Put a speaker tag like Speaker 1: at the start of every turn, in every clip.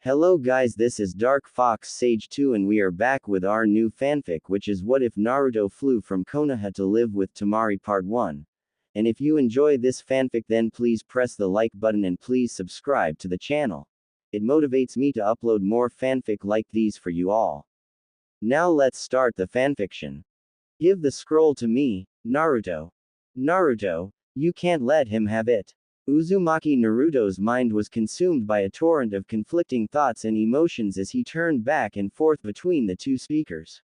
Speaker 1: Hello guys, this is Dark Fox Sage 2 and we are back with our new fanfic, which is What If Naruto Flew from Konoha to Live with Temari Part 1. And if you enjoy this fanfic, then please press the like button and please subscribe to the channel. It motivates me to upload more fanfic like these for you all. Now let's start the fanfiction. Give the scroll to me, Naruto. Naruto, you can't let him have it. Uzumaki Naruto's mind was consumed by a torrent of conflicting thoughts and emotions as he turned back and forth between the two speakers.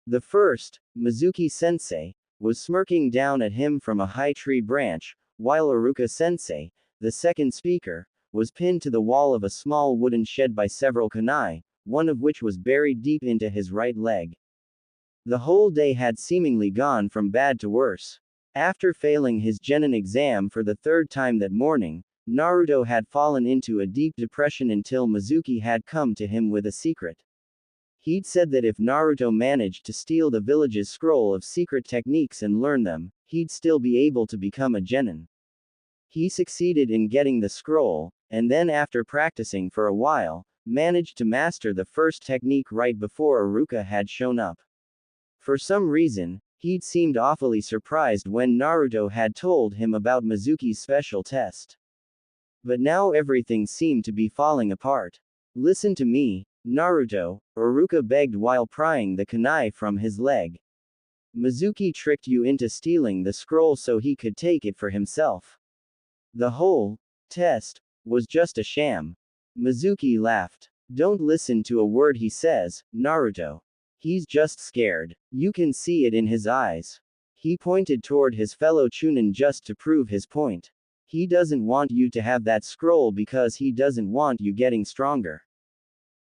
Speaker 1: The first, Mizuki-sensei, was smirking down at him from a high tree branch, while Iruka-sensei, the second speaker, was pinned to the wall of a small wooden shed by several kunai, one of which was buried deep into his right leg. The whole day had seemingly gone from bad to worse. After failing his genin exam for the third time that morning, Naruto had fallen into a deep depression until Mizuki had come to him with a secret. He'd said that if Naruto managed to steal the village's scroll of secret techniques and learn them, he'd still be able to become a genin. He succeeded in getting the scroll, and then after practicing for a while, managed to master the first technique right before Iruka had shown up. For some reason, he'd seemed awfully surprised when Naruto had told him about Mizuki's special test. But now everything seemed to be falling apart. Listen to me, Naruto, Iruka begged while prying the kunai from his leg. Mizuki tricked you into stealing the scroll so he could take it for himself. The whole test was just a sham. Mizuki laughed. Don't listen to a word he says, Naruto. He's just scared. You can see it in his eyes. He pointed toward his fellow Chunin just to prove his point. He doesn't want you to have that scroll because he doesn't want you getting stronger.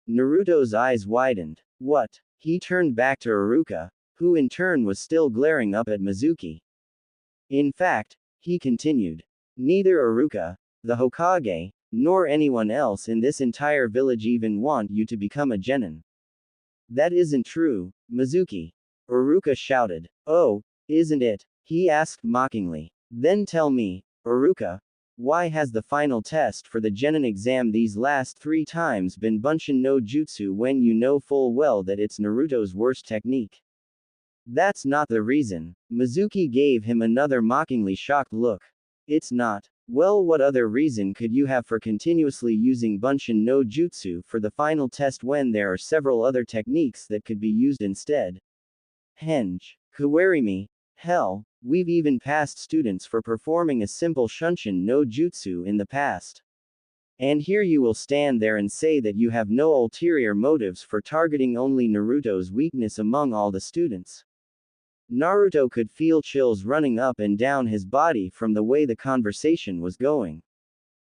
Speaker 1: Naruto's eyes widened. What? He turned back to Iruka, who in turn was still glaring up at Mizuki. In fact, he continued. Neither Iruka, the Hokage, nor anyone else in this entire village even want you to become a genin. That isn't true, Mizuki. Iruka shouted. Oh, isn't it? He asked mockingly. Then tell me, Iruka, why has the final test for the genin exam these last 3 times been Bunshin no Jutsu when you know full well that it's Naruto's worst technique? That's not the reason. Mizuki gave him another mockingly shocked look. It's not. Well, what other reason could you have for continuously using Bunshin no Jutsu for the final test when there are several other techniques that could be used instead? Henge. Kuwarimi. Hell, we've even passed students for performing a simple Shunshin no Jutsu in the past. And here you will stand there and say that you have no ulterior motives for targeting only Naruto's weakness among all the students. Naruto could feel chills running up and down his body from the way the conversation was going.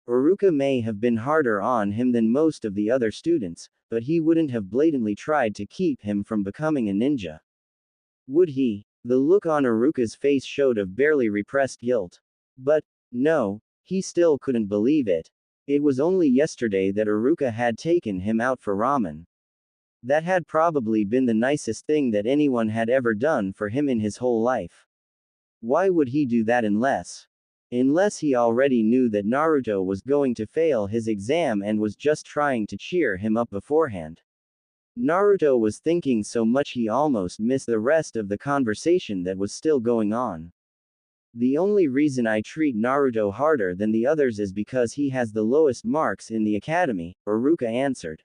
Speaker 1: Iruka may have been harder on him than most of the other students, but he wouldn't have blatantly tried to keep him from becoming a ninja. Would he? The look on Iruka's face showed of barely repressed guilt. But, no, he still couldn't believe it. It was only yesterday that Iruka had taken him out for ramen. That had probably been the nicest thing that anyone had ever done for him in his whole life. Why would he do that unless he already knew that Naruto was going to fail his exam and was just trying to cheer him up beforehand? Naruto was thinking so much he almost missed the rest of the conversation that was still going on. The only reason I treat Naruto harder than the others is because he has the lowest marks in the academy, Iruka answered.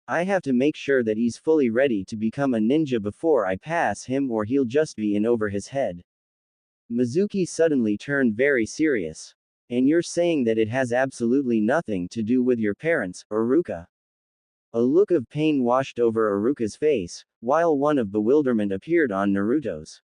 Speaker 1: I have to make sure that he's fully ready to become a ninja before I pass him or he'll just be in over his head. Mizuki suddenly turned very serious. And you're saying that it has absolutely nothing to do with your parents, Iruka? A look of pain washed over Iruka's face, while one of bewilderment appeared on Naruto's.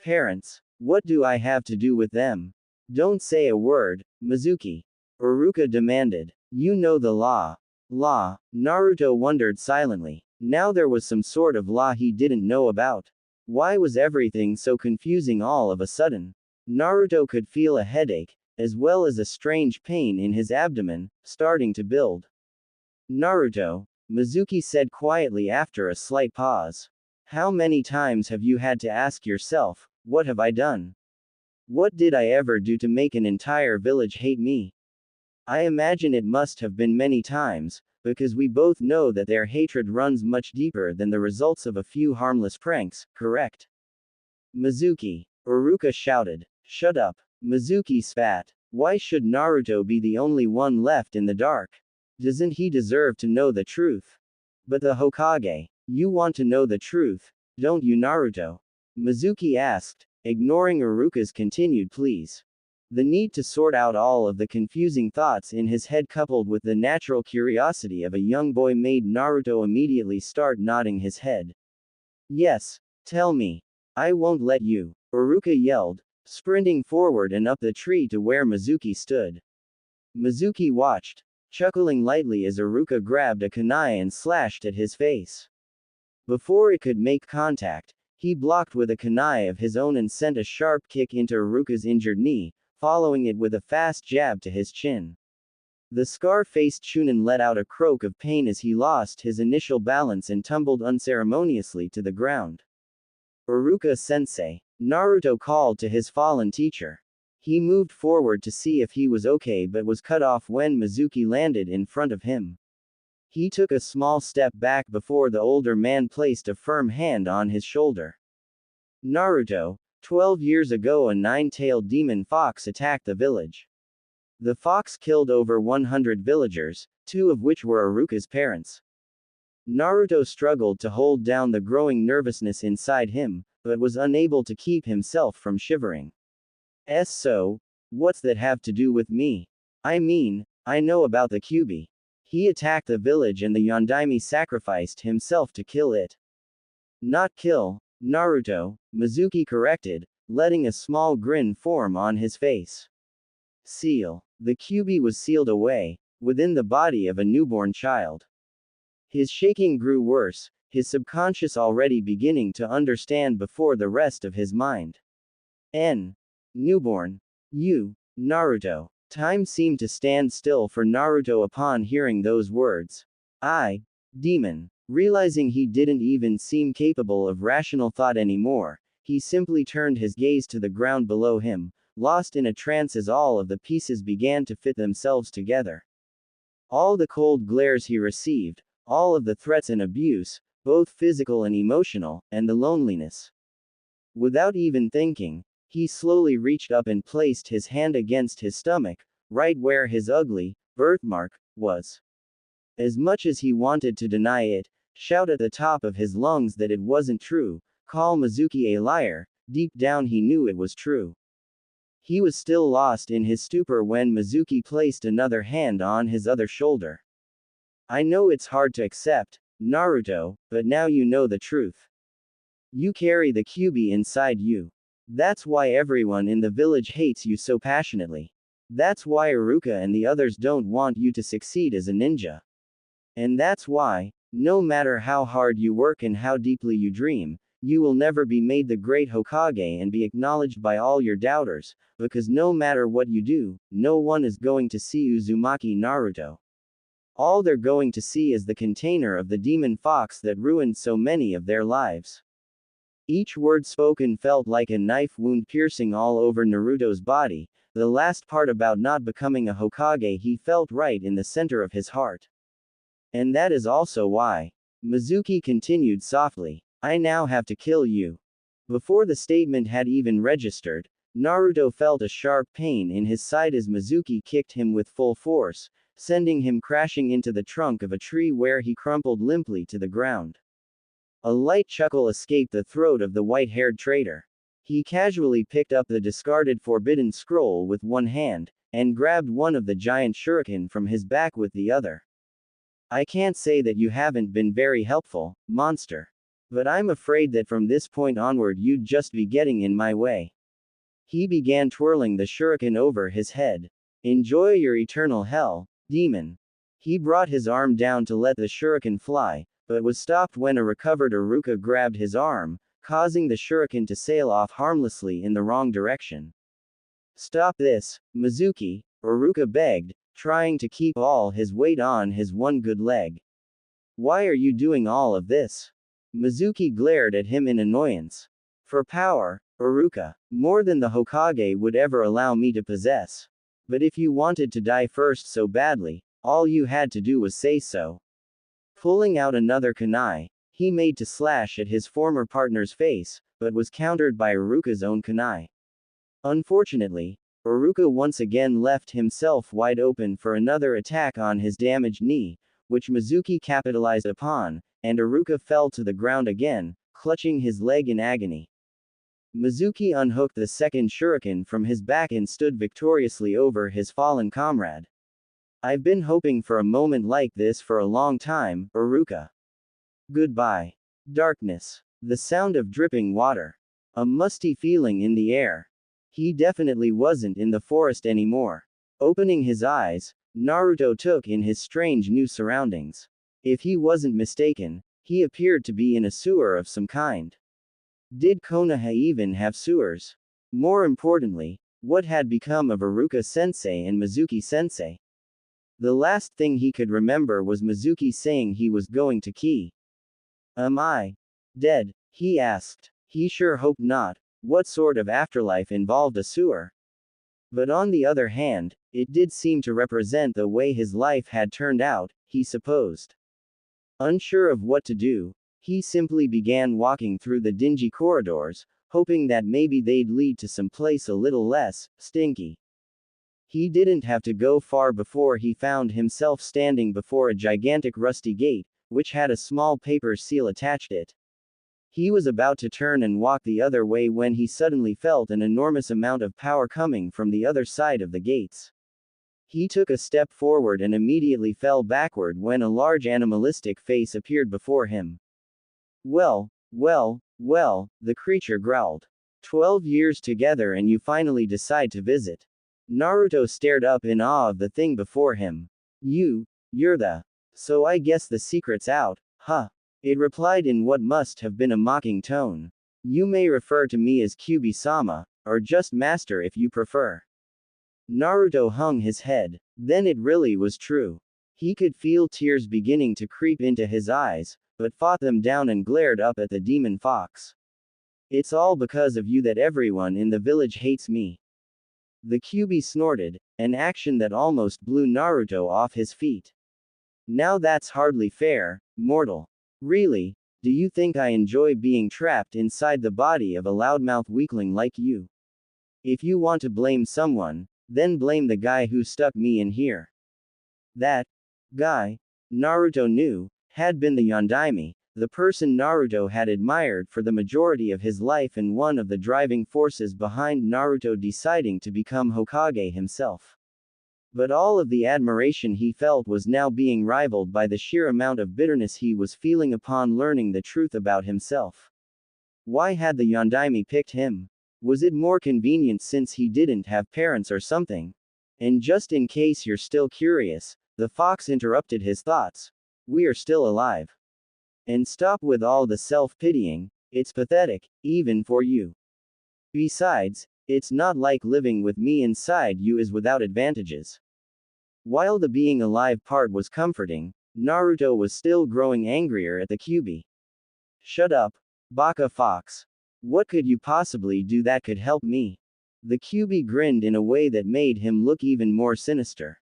Speaker 1: Parents? What do I have to do with them? Don't say a word, Mizuki. Iruka demanded. You know the law. Law? Naruto wondered silently. Now there was some sort of law he didn't know about. Why was everything so confusing all of a sudden? Naruto could feel a headache, as well as a strange pain in his abdomen, starting to build. Naruto, Mizuki said quietly after a slight pause. How many times have you had to ask yourself, what have I done? What did I ever do to make an entire village hate me? I imagine it must have been many times, because we both know that their hatred runs much deeper than the results of a few harmless pranks, correct? Mizuki. Iruka shouted. Shut up. Mizuki spat. Why should Naruto be the only one left in the dark? Doesn't he deserve to know the truth? But the Hokage. You want to know the truth, don't you, Naruto? Mizuki asked, ignoring Iruka's continued pleas. The need to sort out all of the confusing thoughts in his head coupled with the natural curiosity of a young boy made Naruto immediately start nodding his head. Yes, tell me. I won't let you, Iruka yelled, sprinting forward and up the tree to where Mizuki stood. Mizuki watched, chuckling lightly as Iruka grabbed a kunai and slashed at his face. Before it could make contact, he blocked with a kunai of his own and sent a sharp kick into Iruka's injured knee, following it with a fast jab to his chin. The scar-faced Chunin let out a croak of pain as he lost his initial balance and tumbled unceremoniously to the ground. Iruka-sensei, Naruto called to his fallen teacher. He moved forward to see if he was okay but was cut off when Mizuki landed in front of him. He took a small step back before the older man placed a firm hand on his shoulder. Naruto, 12 years ago a nine-tailed demon fox attacked the village. The fox killed over 100 villagers, 2 of which were Iruka's parents. Naruto struggled to hold down the growing nervousness inside him, but was unable to keep himself from shivering. So, what's that have to do with me? I mean, I know about the Kyuubi. He attacked the village and the Yondaime sacrificed himself to kill it. Not kill, Naruto, Mizuki corrected, letting a small grin form on his face. Seal. The Kyuubi was sealed away, within the body of a newborn child. His shaking grew worse, his subconscious already beginning to understand before the rest of his mind. Newborn. You, Naruto. Time seemed to stand still for Naruto upon hearing those words. Demon. Realizing he didn't even seem capable of rational thought anymore, he simply turned his gaze to the ground below him, lost in a trance as all of the pieces began to fit themselves together. All the cold glares he received, all of the threats and abuse, both physical and emotional, and the loneliness. Without even thinking, he slowly reached up and placed his hand against his stomach, right where his ugly birthmark was. As much as he wanted to deny it, shout at the top of his lungs that it wasn't true, call Mizuki a liar, deep down he knew it was true. He was still lost in his stupor when Mizuki placed another hand on his other shoulder. I know it's hard to accept, Naruto, but now you know the truth. You carry the Kyuubi inside you. That's why everyone in the village hates you so passionately. That's why Iruka and the others don't want you to succeed as a ninja. And that's why, no matter how hard you work and how deeply you dream, you will never be made the great Hokage and be acknowledged by all your doubters, because no matter what you do, no one is going to see Uzumaki Naruto. All they're going to see is the container of the demon fox that ruined so many of their lives. Each word spoken felt like a knife wound piercing all over Naruto's body, the last part about not becoming a Hokage he felt right in the center of his heart. And that is also why, Mizuki continued softly, I now have to kill you. Before the statement had even registered, Naruto felt a sharp pain in his side as Mizuki kicked him with full force, sending him crashing into the trunk of a tree where he crumpled limply to the ground. A light chuckle escaped the throat of the white-haired traitor. He casually picked up the discarded forbidden scroll with one hand, and grabbed one of the giant shuriken from his back with the other. I can't say that you haven't been very helpful, monster. But I'm afraid that from this point onward you'd just be getting in my way. He began twirling the shuriken over his head. Enjoy your eternal hell, demon. He brought his arm down to let the shuriken fly, but was stopped when a recovered Iruka grabbed his arm, causing the shuriken to sail off harmlessly in the wrong direction. Stop this, Mizuki, Iruka begged, trying to keep all his weight on his one good leg. Why are you doing all of this? Mizuki glared at him in annoyance. For power, Iruka, more than the Hokage would ever allow me to possess. But if you wanted to die first so badly, all you had to do was say so. Pulling out another kunai, he made to slash at his former partner's face, but was countered by Iruka's own kunai. Unfortunately, Iruka once again left himself wide open for another attack on his damaged knee, which Mizuki capitalized upon, and Iruka fell to the ground again, clutching his leg in agony. Mizuki unhooked the second shuriken from his back and stood victoriously over his fallen comrade. I've been hoping for a moment like this for a long time, Iruka. Goodbye. Darkness. The sound of dripping water. A musty feeling in the air. He definitely wasn't in the forest anymore. Opening his eyes, Naruto took in his strange new surroundings. If he wasn't mistaken, he appeared to be in a sewer of some kind. Did Konoha even have sewers? More importantly, what had become of Iruka-sensei and Mizuki-sensei? The last thing he could remember was Mizuki saying he was going to Ki. Am I dead? He asked. He sure hoped not. What sort of afterlife involved a sewer? But on the other hand, it did seem to represent the way his life had turned out, he supposed. Unsure of what to do, he simply began walking through the dingy corridors, hoping that maybe they'd lead to some place a little less stinky. He didn't have to go far before he found himself standing before a gigantic rusty gate, which had a small paper seal attached to it. He was about to turn and walk the other way when he suddenly felt an enormous amount of power coming from the other side of the gates. He took a step forward and immediately fell backward when a large animalistic face appeared before him. Well, the creature growled. 12 years together and you finally decide to visit. Naruto stared up in awe of the thing before him. You're the. So I guess the secret's out, huh? It replied in what must have been a mocking tone. You may refer to me as Kyubi-sama, or just Master if you prefer. Naruto hung his head. Then it really was true. He could feel tears beginning to creep into his eyes, but fought them down and glared up at the demon fox. It's all because of you that everyone in the village hates me. The Kyubi snorted, an action that almost blew Naruto off his feet. Now that's hardly fair, mortal. Really, do you think I enjoy being trapped inside the body of a loudmouth weakling like you? If you want to blame someone, then blame the guy who stuck me in here. That guy, Naruto knew, had been the Yondaime, the person Naruto had admired for the majority of his life and one of the driving forces behind Naruto deciding to become Hokage himself. But all of the admiration he felt was now being rivaled by the sheer amount of bitterness he was feeling upon learning the truth about himself. Why had the Yondaime picked him? Was it more convenient since he didn't have parents or something? And just in case you're still curious, the fox interrupted his thoughts. We are still alive. And stop with all the self-pitying, it's pathetic, even for you. Besides, it's not like living with me inside you is without advantages. While the being alive part was comforting, Naruto was still growing angrier at the Kyubi. Shut up, Baka Fox. What could you possibly do that could help me? The Kyubi grinned in a way that made him look even more sinister.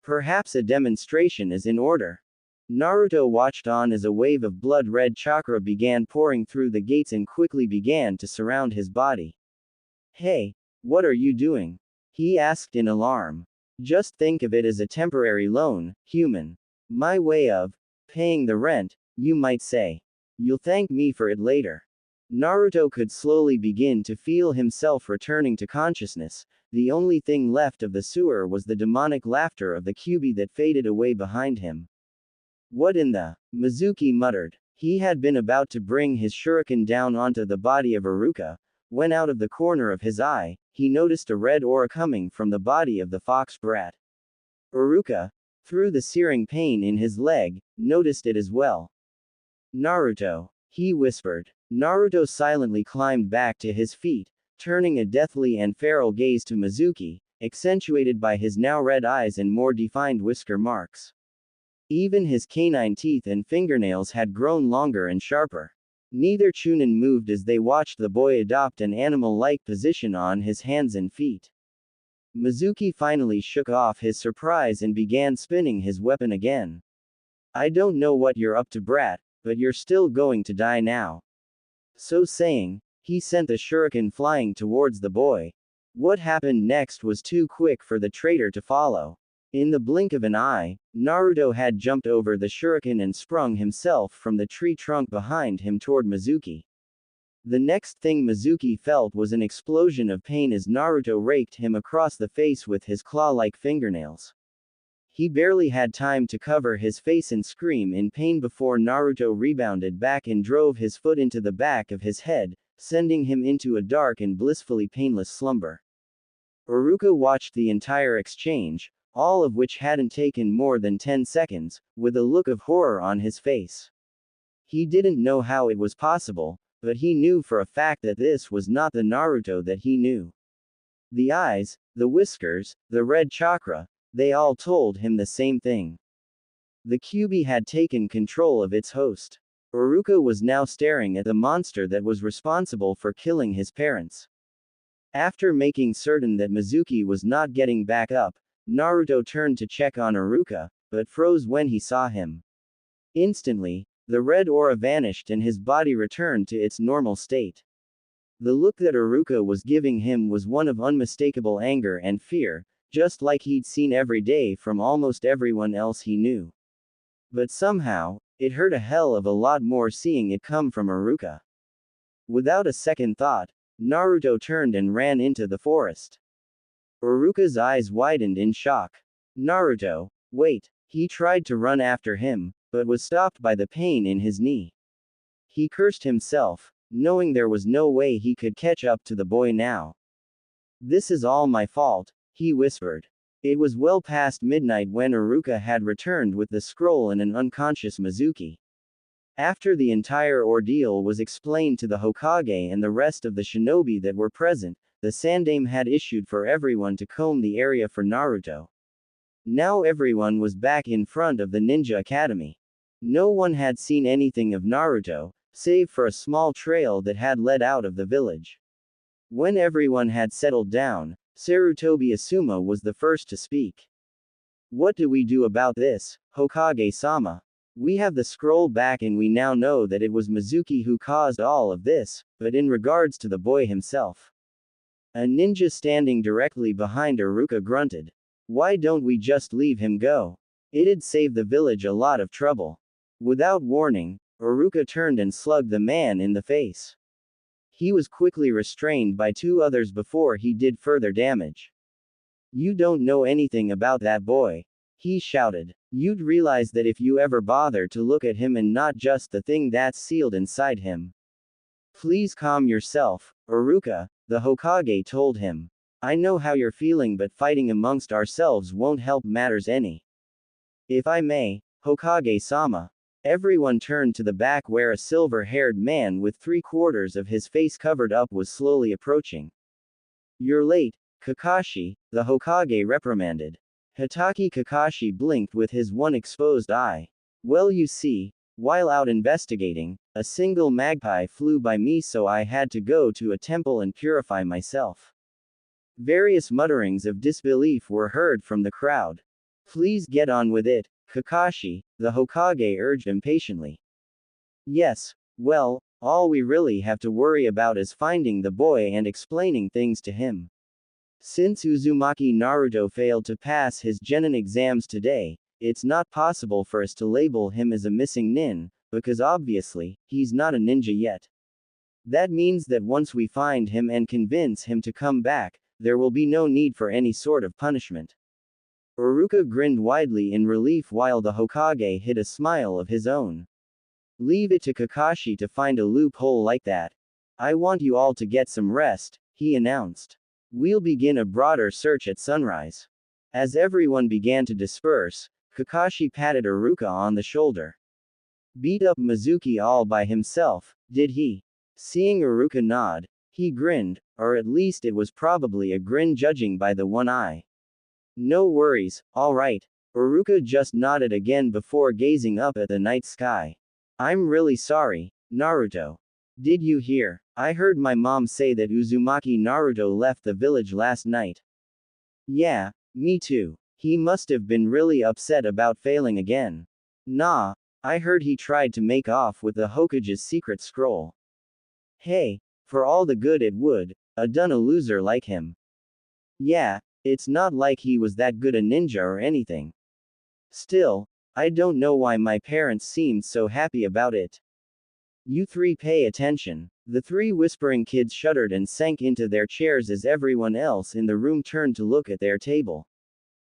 Speaker 1: Perhaps a demonstration is in order. Naruto watched on as a wave of blood-red chakra began pouring through the gates and quickly began to surround his body. Hey, what are you doing? He asked in alarm. Just think of it as a temporary loan, human. My way of paying the rent, you might say. You'll thank me for it later. Naruto could slowly begin to feel himself returning to consciousness. The only thing left of the sewer was the demonic laughter of the Kyubi that faded away behind him. What in the? Mizuki muttered. He had been about to bring his shuriken down onto the body of Iruka, when out of the corner of his eye, he noticed a red aura coming from the body of the fox brat. Iruka, through the searing pain in his leg, noticed it as well. Naruto, he whispered. Naruto silently climbed back to his feet, turning a deathly and feral gaze to Mizuki, accentuated by his now red eyes and more defined whisker marks. Even his canine teeth and fingernails had grown longer and sharper. Neither Chunin moved as they watched the boy adopt an animal-like position on his hands and feet. Mizuki finally shook off his surprise and began spinning his weapon again. I don't know what you're up to, brat, but you're still going to die now. So saying, he sent the shuriken flying towards the boy. What happened next was too quick for the traitor to follow. In the blink of an eye, Naruto had jumped over the shuriken and sprung himself from the tree trunk behind him toward Mizuki. The next thing Mizuki felt was an explosion of pain as Naruto raked him across the face with his claw-like fingernails. He barely had time to cover his face and scream in pain before Naruto rebounded back and drove his foot into the back of his head, sending him into a dark and blissfully painless slumber. Iruka watched the entire exchange, all of which hadn't taken more than 10 seconds, with a look of horror on his face. He didn't know how it was possible, but he knew for a fact that this was not the Naruto that he knew. The eyes, the whiskers, the red chakra, they all told him the same thing. The Kyuubi had taken control of its host. Iruka was now staring at the monster that was responsible for killing his parents. After making certain that Mizuki was not getting back up, Naruto turned to check on Iruka, but froze when he saw him. Instantly, the red aura vanished and his body returned to its normal state. The look that Iruka was giving him was one of unmistakable anger and fear, just like he'd seen every day from almost everyone else he knew. But somehow, it hurt a hell of a lot more seeing it come from Iruka. Without a second thought, Naruto turned and ran into the forest. Iruka's eyes widened in shock. Naruto, wait! He tried to run after him, but was stopped by the pain in his knee. He cursed himself, knowing there was no way he could catch up to the boy now. This is all my fault, he whispered. It was well past midnight when Iruka had returned with the scroll and an unconscious Mizuki. After the entire ordeal was explained to the Hokage and the rest of the shinobi that were present, the Sandaime had issued for everyone to comb the area for Naruto. Now everyone was back in front of the Ninja Academy. No one had seen anything of Naruto, save for a small trail that had led out of the village. When everyone had settled down, Sarutobi Asuma was the first to speak. What do we do about this, Hokage-sama? We have the scroll back and we now know that it was Mizuki who caused all of this, but in regards to the boy himself. A ninja standing directly behind Iruka grunted. Why don't we just leave him go? It'd save the village a lot of trouble. Without warning, Iruka turned and slugged the man in the face. He was quickly restrained by two others before he did further damage. You don't know anything about that boy, he shouted. You'd realize that if you ever bother to look at him and not just the thing that's sealed inside him. Please calm yourself, Iruka, the Hokage told him. I know how you're feeling, but fighting amongst ourselves won't help matters any. If I may, Hokage-sama. Everyone turned to the back where a silver-haired man with 3/4 of his face covered up was slowly approaching. You're late, Kakashi, the Hokage reprimanded. Hitaki Kakashi blinked with his one exposed eye. Well, you see, while out investigating, a single magpie flew by me, so I had to go to a temple and purify myself. Various mutterings of disbelief were heard from the crowd. Please get on with it, Kakashi, the Hokage urged impatiently. Yes, well, all we really have to worry about is finding the boy and explaining things to him. Since Uzumaki Naruto failed to pass his genin exams today, it's not possible for us to label him as a missing nin, because obviously, he's not a ninja yet. That means that once we find him and convince him to come back, there will be no need for any sort of punishment. Iruka grinned widely in relief while the Hokage hid a smile of his own. Leave it to Kakashi to find a loophole like that. I want you all to get some rest, he announced. We'll begin a broader search at sunrise. As everyone began to disperse, Kakashi patted Iruka on the shoulder. Beat up Mizuki all by himself, did he? Seeing Iruka nod, he grinned, or at least it was probably a grin judging by the one eye. No worries, alright. Iruka just nodded again before gazing up at the night sky. I'm really sorry, Naruto. Did you hear? I heard my mom say that Uzumaki Naruto left the village last night. Yeah, me too. He must have been really upset about failing again. Nah, I heard he tried to make off with the Hokage's secret scroll. Hey, for all the good it would, done a loser like him. Yeah, it's not like he was that good a ninja or anything. Still, I don't know why my parents seemed so happy about it. You three pay attention. The three whispering kids shuddered and sank into their chairs as everyone else in the room turned to look at their table.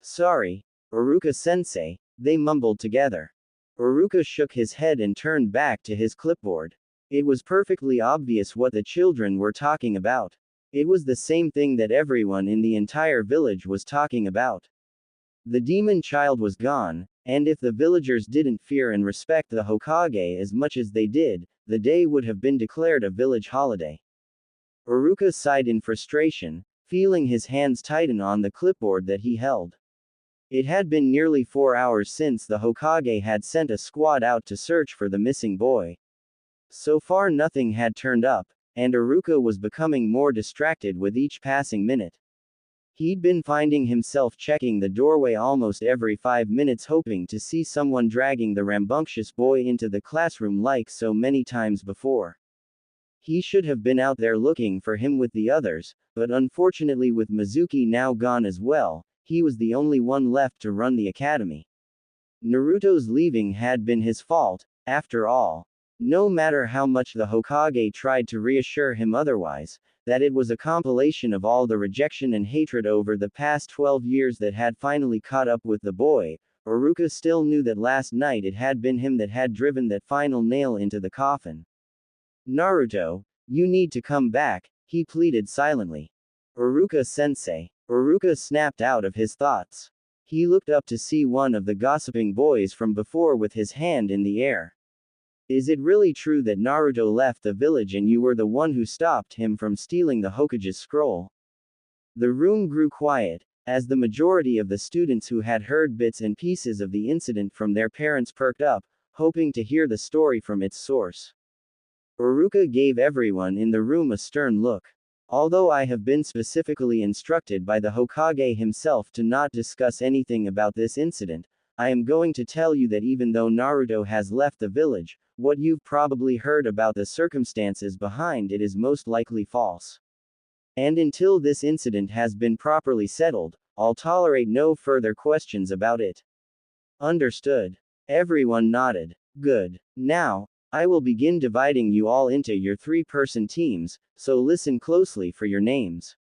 Speaker 1: Sorry, Uruka-sensei, they mumbled together. Uruka shook his head and turned back to his clipboard. It was perfectly obvious what the children were talking about. It was the same thing that everyone in the entire village was talking about. The demon child was gone, and if the villagers didn't fear and respect the Hokage as much as they did, the day would have been declared a village holiday. Uruka sighed in frustration, feeling his hands tighten on the clipboard that he held. It had been nearly 4 hours since the Hokage had sent a squad out to search for the missing boy. So far nothing had turned up, and Uruka was becoming more distracted with each passing minute. He'd been finding himself checking the doorway almost every 5 minutes hoping to see someone dragging the rambunctious boy into the classroom like so many times before. He should have been out there looking for him with the others, but unfortunately with Mizuki now gone as well, he was the only one left to run the academy. Naruto's leaving had been his fault, after all. No matter how much the Hokage tried to reassure him otherwise, that it was a compilation of all the rejection and hatred over the past 12 years that had finally caught up with the boy, Uruka still knew that last night it had been him that had driven that final nail into the coffin. Naruto, you need to come back, he pleaded silently. Uruka-sensei. Uruka snapped out of his thoughts. He looked up to see one of the gossiping boys from before with his hand in the air. Is it really true that Naruto left the village and you were the one who stopped him from stealing the Hokage's scroll? The room grew quiet, as the majority of the students who had heard bits and pieces of the incident from their parents perked up, hoping to hear the story from its source. Uruka gave everyone in the room a stern look. Although I have been specifically instructed by the Hokage himself to not discuss anything about this incident, I am going to tell you that even though Naruto has left the village, what you've probably heard about the circumstances behind it is most likely false. And until this incident has been properly settled, I'll tolerate no further questions about it. Understood. Everyone nodded. Good. Now, I will begin dividing you all into your 3-person teams, so listen closely for your names.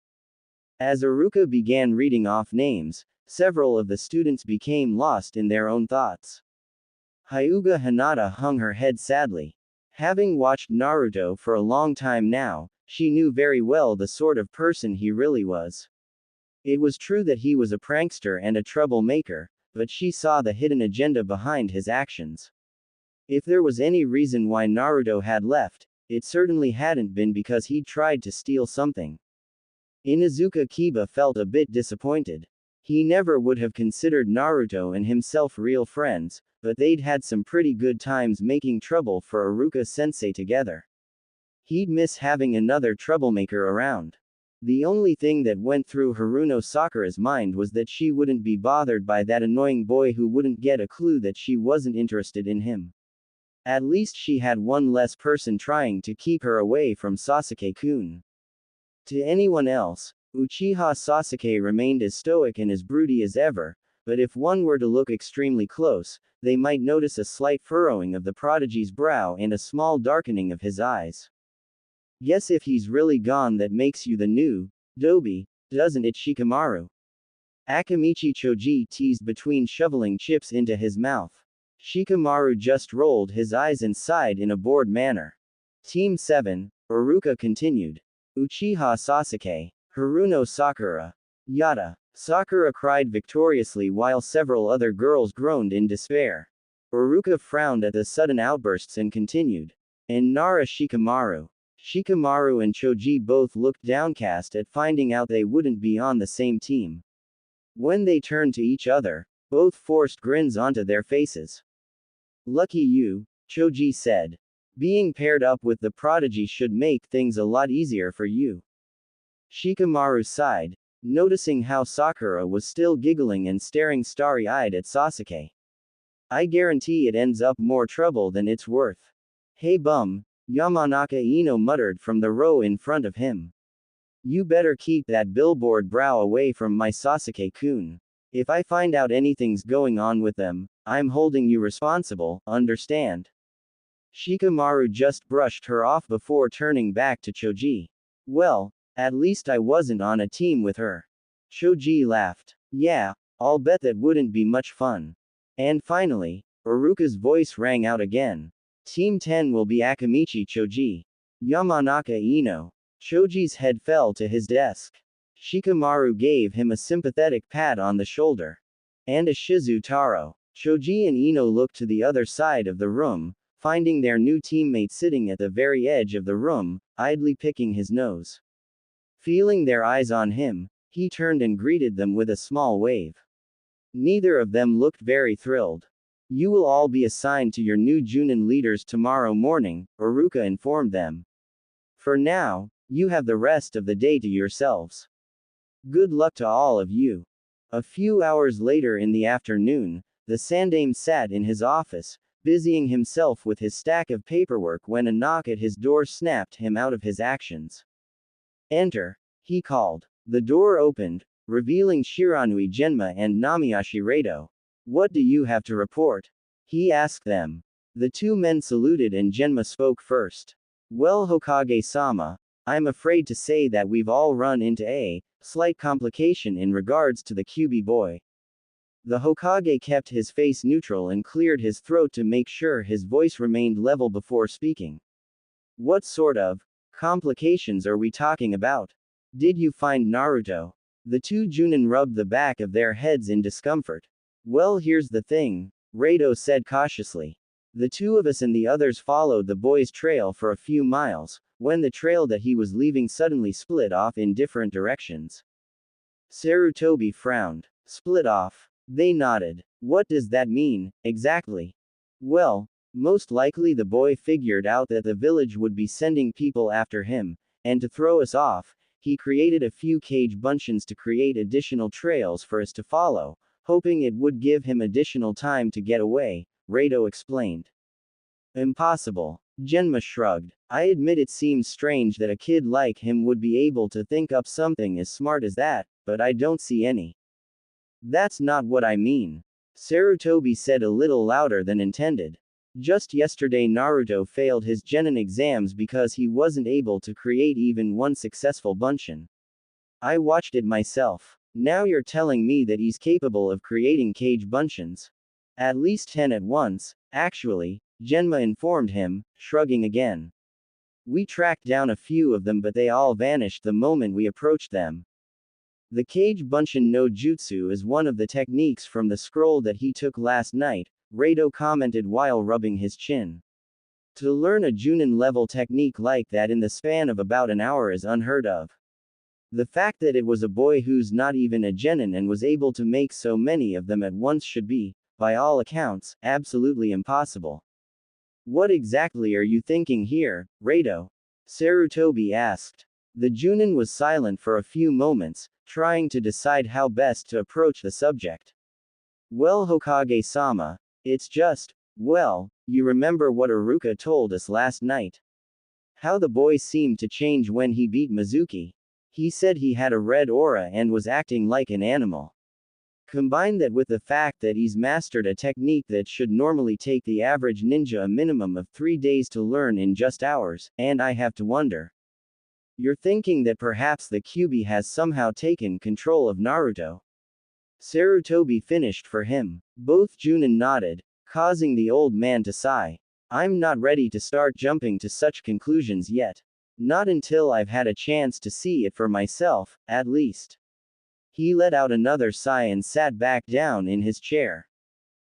Speaker 1: As Uruka began reading off names, several of the students became lost in their own thoughts. Hyuga Hinata hung her head sadly. Having watched Naruto for a long time now, she knew very well the sort of person he really was. It was true that he was a prankster and a troublemaker, but she saw the hidden agenda behind his actions. If there was any reason why Naruto had left, it certainly hadn't been because he'd tried to steal something. Inuzuka Kiba felt a bit disappointed. He never would have considered Naruto and himself real friends, but they'd had some pretty good times making trouble for Uruka-sensei together. He'd miss having another troublemaker around. The only thing that went through Haruno Sakura's mind was that she wouldn't be bothered by that annoying boy who wouldn't get a clue that she wasn't interested in him. At least she had one less person trying to keep her away from Sasuke-kun. To anyone else, Uchiha Sasuke remained as stoic and as broody as ever, but if one were to look extremely close, they might notice a slight furrowing of the prodigy's brow and a small darkening of his eyes. Guess if he's really gone that makes you the new Dobi, doesn't it, Shikamaru? Akamichi Choji teased between shoveling chips into his mouth. Shikamaru just rolled his eyes and sighed in a bored manner. Team 7, Uruka continued. Uchiha Sasuke, Haruno Sakura. Yada. Sakura cried victoriously while several other girls groaned in despair. Uruka frowned at the sudden outbursts and continued. And Nara Shikamaru. Shikamaru and Choji both looked downcast at finding out they wouldn't be on the same team. When they turned to each other, both forced grins onto their faces. Lucky you, Choji said. Being paired up with the prodigy should make things a lot easier for you. Shikamaru sighed, noticing how Sakura was still giggling and staring starry-eyed at Sasuke. I guarantee it ends up more trouble than it's worth. Hey bum, Yamanaka Ino muttered from the row in front of him. You better keep that billboard brow away from my Sasuke-kun. If I find out anything's going on with them, I'm holding you responsible, understand? Shikamaru just brushed her off before turning back to Choji. Well, at least I wasn't on a team with her. Choji laughed. Yeah, I'll bet that wouldn't be much fun. And finally, Uruka's voice rang out again. Team 10 will be Akamichi Choji. Yamanaka Ino. Choji's head fell to his desk. Shikamaru gave him a sympathetic pat on the shoulder. And a Shizu Taro. Choji and Ino looked to the other side of the room, finding their new teammate sitting at the very edge of the room, idly picking his nose. Feeling their eyes on him, he turned and greeted them with a small wave. Neither of them looked very thrilled. You will all be assigned to your new Junin leaders tomorrow morning, Uruka informed them. For now, you have the rest of the day to yourselves. Good luck to all of you. A few hours later in the afternoon, the Sandaime sat in his office, busying himself with his stack of paperwork when a knock at his door snapped him out of his actions. Enter, he called. The door opened, revealing Shiranui Genma and Namiyashi Rado. What do you have to report? He asked them. The two men saluted and Genma spoke first. Well, Hokage-sama, I'm afraid to say that we've all run into a slight complication in regards to the Kyuubi boy. The Hokage kept his face neutral and cleared his throat to make sure his voice remained level before speaking. What sort of complications are we talking about? Did you find Naruto? The two Junin rubbed the back of their heads in discomfort. Well, here's the thing, Rado said cautiously. The two of us and the others followed the boy's trail for a few miles, when the trail that he was leaving suddenly split off in different directions. Sarutobi frowned. Split off. They nodded. What does that mean, exactly? Well, most likely the boy figured out that the village would be sending people after him, and to throw us off, he created a few cage buncheons to create additional trails for us to follow, hoping it would give him additional time to get away, Rado explained. Impossible. Genma shrugged. I admit it seems strange that a kid like him would be able to think up something as smart as that, but I don't see any. That's not what I mean. Sarutobi said a little louder than intended. Just yesterday Naruto failed his genin exams because he wasn't able to create even one successful buncheon. I watched it myself. Now you're telling me that he's capable of creating cage buncheons. At least 10 at once, actually, Genma informed him, shrugging again. We tracked down a few of them but they all vanished the moment we approached them. The cage buncheon no jutsu is one of the techniques from the scroll that he took last night, Rado commented while rubbing his chin. To learn a Junin level technique like that in the span of about an hour is unheard of. The fact that it was a boy who's not even a genin and was able to make so many of them at once should be, by all accounts, absolutely impossible. What exactly are you thinking here, Rado? Sarutobi asked. The Junin was silent for a few moments, trying to decide how best to approach the subject. Well, Hokage-sama, it's just, well, you remember what Uruka told us last night? How the boy seemed to change when he beat Mizuki. He said he had a red aura and was acting like an animal. Combine that with the fact that he's mastered a technique that should normally take the average ninja a minimum of 3 days to learn in just hours, and I have to wonder. You're thinking that perhaps the Kyuubi has somehow taken control of Naruto? Sarutobi finished for him. Both Junin nodded, causing the old man to sigh. I'm not ready to start jumping to such conclusions yet. Not until I've had a chance to see it for myself, at least. He let out another sigh and sat back down in his chair.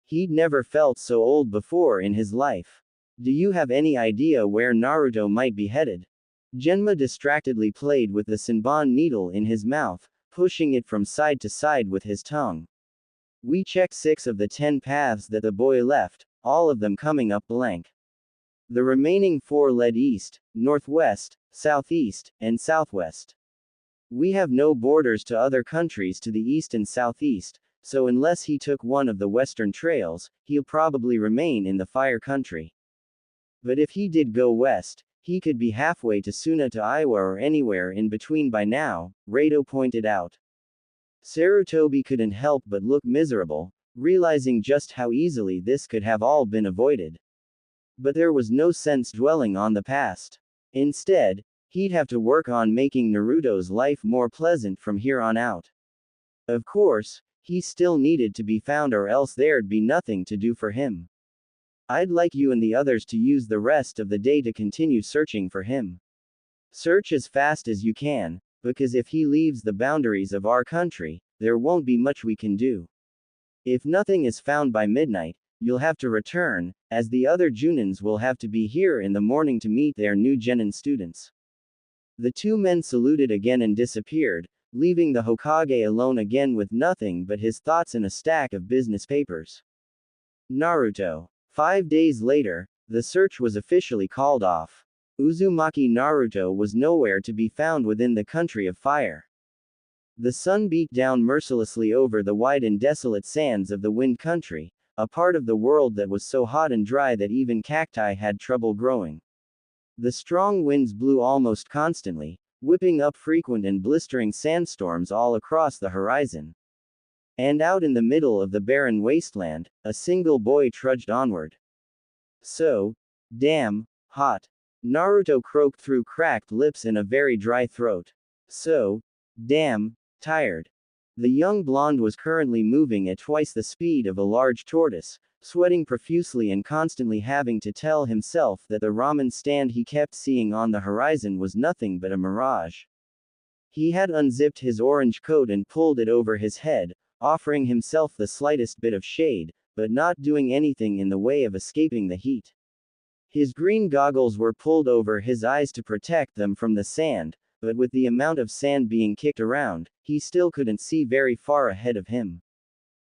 Speaker 1: He'd never felt so old before in his life. Do you have any idea where Naruto might be headed? Genma distractedly played with the Senbon needle in his mouth, pushing it from side to side with his tongue. We checked 6 of the 10 paths that the boy left, all of them coming up blank. The remaining 4 led east, northwest, southeast, and southwest. We have no borders to other countries to the east and southeast, so unless he took one of the western trails, he'll probably remain in the fire country. But if he did go west, he could be halfway to Suna to Iowa or anywhere in between by now, Rado pointed out. Sarutobi couldn't help but look miserable, realizing just how easily this could have all been avoided. But there was no sense dwelling on the past. Instead, he'd have to work on making Naruto's life more pleasant from here on out. Of course, he still needed to be found or else there'd be nothing to do for him. I'd like you and the others to use the rest of the day to continue searching for him. Search as fast as you can, because if he leaves the boundaries of our country, there won't be much we can do. If nothing is found by midnight, you'll have to return, as the other Junins will have to be here in the morning to meet their new Genin students. The two men saluted again and disappeared, leaving the Hokage alone again with nothing but his thoughts and a stack of business papers. Naruto. 5 days later, the search was officially called off. Uzumaki Naruto was nowhere to be found within the country of fire. The sun beat down mercilessly over the wide and desolate sands of the Wind Country, a part of the world that was so hot and dry that even cacti had trouble growing. The strong winds blew almost constantly, whipping up frequent and blistering sandstorms all across the horizon. And out in the middle of the barren wasteland, a single boy trudged onward. So damn hot. Naruto croaked through cracked lips and a very dry throat. So damn tired. The young blonde was currently moving at twice the speed of a large tortoise, sweating profusely and constantly having to tell himself that the ramen stand he kept seeing on the horizon was nothing but a mirage. He had unzipped his orange coat and pulled it over his head, offering himself the slightest bit of shade, but not doing anything in the way of escaping the heat. His green goggles were pulled over his eyes to protect them from the sand, but with the amount of sand being kicked around, he still couldn't see very far ahead of him.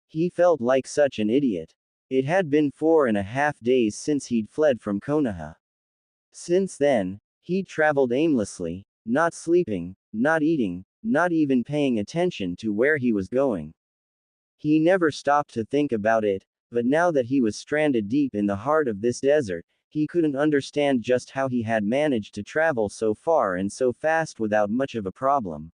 Speaker 1: He felt like such an idiot. It had been 4.5 days since he'd fled from Konoha. Since then, he'd traveled aimlessly, not sleeping, not eating, not even paying attention to where he was going. He never stopped to think about it, but now that he was stranded deep in the heart of this desert, he couldn't understand just how he had managed to travel so far and so fast without much of a problem.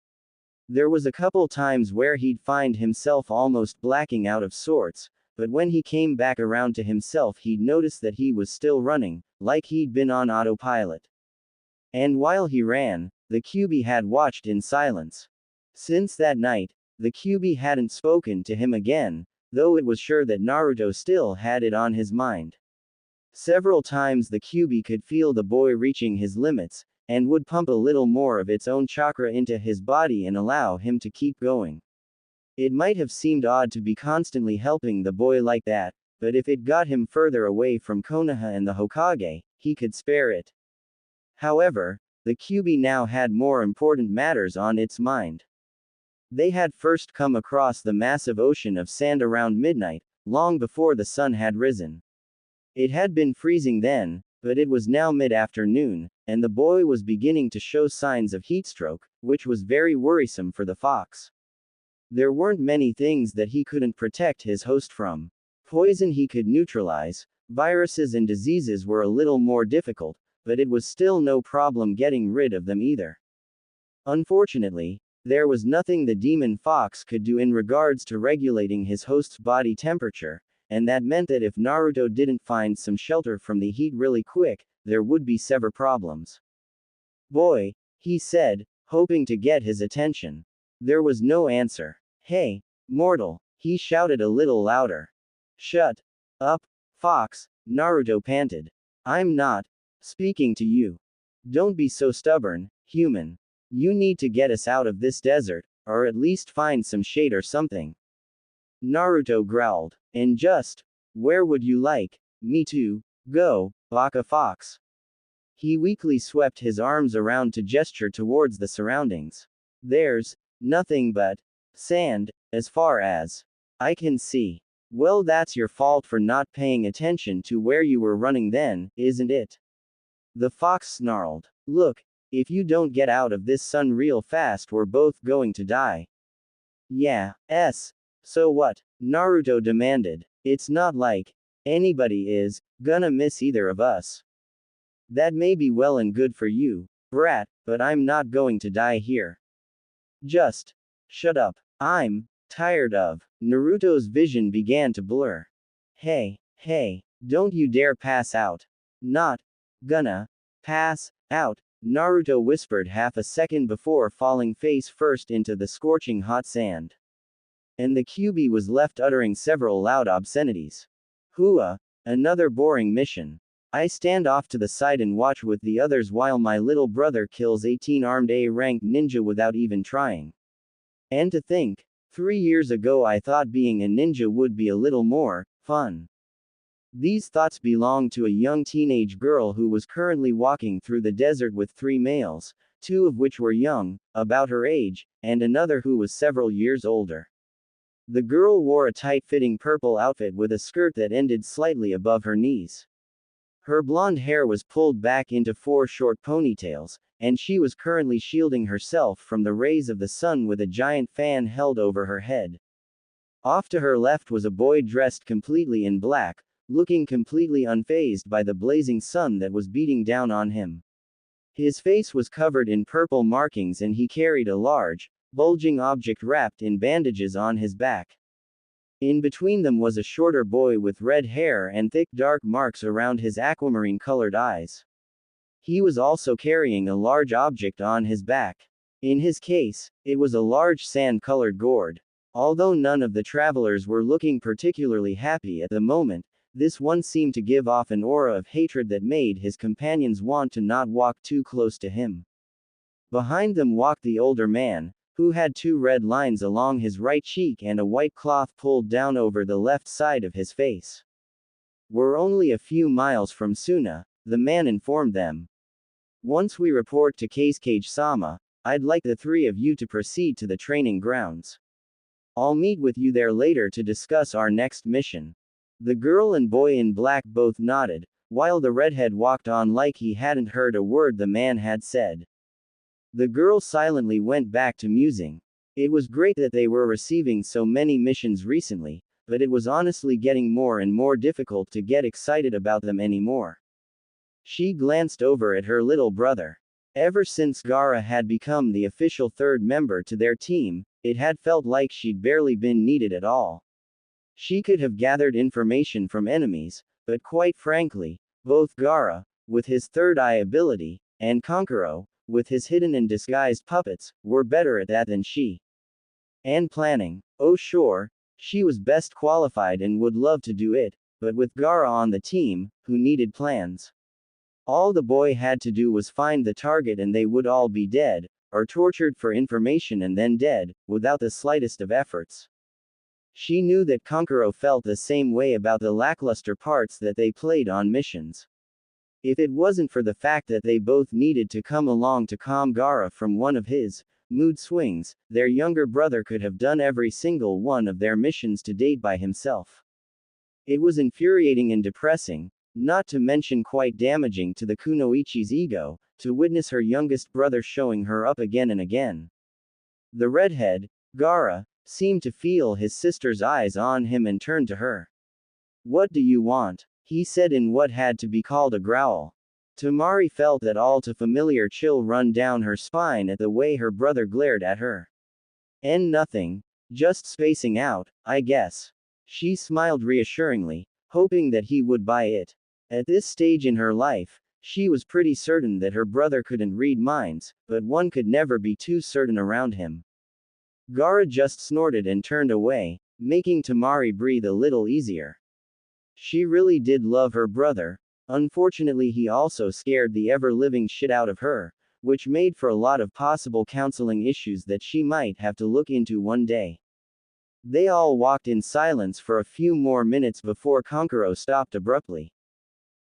Speaker 1: There was a couple times where he'd find himself almost blacking out of sorts, but when he came back around to himself he'd notice that he was still running, like he'd been on autopilot. And while he ran, the Kyuubi had watched in silence. Since that night, the Kyuubi hadn't spoken to him again, though it was sure that Naruto still had it on his mind. Several times the Kyuubi could feel the boy reaching his limits, and would pump a little more of its own chakra into his body and allow him to keep going. It might have seemed odd to be constantly helping the boy like that, but if it got him further away from Konoha and the Hokage, he could spare it. However, the Kyuubi now had more important matters on its mind. They had first come across the massive ocean of sand around midnight, long before the sun had risen. It had been freezing then, but it was now mid-afternoon, and the boy was beginning to show signs of heatstroke, which was very worrisome for the fox. There weren't many things that he couldn't protect his host from. Poison he could neutralize, viruses and diseases were a little more difficult, but it was still no problem getting rid of them either. Unfortunately, there was nothing the demon fox could do in regards to regulating his host's body temperature, and that meant that if Naruto didn't find some shelter from the heat really quick, there would be severe problems. Boy, he said, hoping to get his attention. There was no answer. Hey, mortal, he shouted a little louder. Shut up, fox, Naruto panted. I'm not speaking to you. Don't be so stubborn, human. You need to get us out of this desert, or at least find some shade or something. Naruto growled. And just where would you like me to go, Baka Fox? He weakly swept his arms around to gesture towards the surroundings. There's nothing but sand, as far as I can see. Well, that's your fault for not paying attention to where you were running then, isn't it? The fox snarled. Look, if you don't get out of this sun real fast, we're both going to die. Yeah, So what? Naruto demanded. It's not like anybody is gonna miss either of us. That may be well and good for you, brat, but I'm not going to die here. Just shut up. I'm tired of. Naruto's vision began to blur. Hey, don't you dare pass out. Not gonna pass out, Naruto whispered half a second before falling face first into the scorching hot sand. And the QB was left uttering several loud obscenities. Hua, another boring mission. I stand off to the side and watch with the others while my little brother kills 18 armed A-ranked ninja without even trying. And to think, 3 years ago I thought being a ninja would be a little more fun. These thoughts belonged to a young teenage girl who was currently walking through the desert with 3 males, 2 of which were young, about her age, and another who was several years older. The girl wore a tight-fitting purple outfit with a skirt that ended slightly above her knees. Her blonde hair was pulled back into 4 short ponytails, and she was currently shielding herself from the rays of the sun with a giant fan held over her head. Off to her left was a boy dressed completely in black, looking completely unfazed by the blazing sun that was beating down on him. His face was covered in purple markings and he carried a large, bulging object wrapped in bandages on his back. In between them was a shorter boy with red hair and thick dark marks around his aquamarine-colored eyes. He was also carrying a large object on his back. In his case, it was a large sand-colored gourd. Although none of the travelers were looking particularly happy at the moment, this one seemed to give off an aura of hatred that made his companions want to not walk too close to him. Behind them walked the older man, who had 2 red lines along his right cheek and a white cloth pulled down over the left side of his face. We're only a few miles from Suna, the man informed them. Once we report to Cage-Sama, I'd like the 3 of you to proceed to the training grounds. I'll meet with you there later to discuss our next mission. The girl and boy in black both nodded, while the redhead walked on like he hadn't heard a word the man had said. The girl silently went back to musing. It was great that they were receiving so many missions recently, but it was honestly getting more and more difficult to get excited about them anymore. She glanced over at her little brother. Ever since Gaara had become the official 3rd member to their team, it had felt like she'd barely been needed at all. She could have gathered information from enemies, but quite frankly, both Gaara, with his 3rd eye ability, and Kankuro, with his hidden and disguised puppets, were better at that than she. And planning. Oh sure, she was best qualified and would love to do it, but with Gaara on the team, who needed plans? All the boy had to do was find the target and they would all be dead, or tortured for information and then dead, without the slightest of efforts. She knew that Kankuro felt the same way about the lackluster parts that they played on missions. If it wasn't for the fact that they both needed to come along to calm Gaara from one of his mood swings, their younger brother could have done every single one of their missions to date by himself. It was infuriating and depressing, not to mention quite damaging to the Kunoichi's ego, to witness her youngest brother showing her up again and again. The redhead, Gaara, seemed to feel his sister's eyes on him and turned to her. "What do you want?" he said in what had to be called a growl. Temari felt that all too familiar chill run down her spine at the way her brother glared at her. "And nothing. Just spacing out, I guess." She smiled reassuringly, hoping that he would buy it. At this stage in her life, she was pretty certain that her brother couldn't read minds, but one could never be too certain around him. Gaara just snorted and turned away, making Temari breathe a little easier. She really did love her brother. Unfortunately, he also scared the ever-living shit out of her, which made for a lot of possible counseling issues that she might have to look into one day. They all walked in silence for a few more minutes before Kankuro stopped abruptly.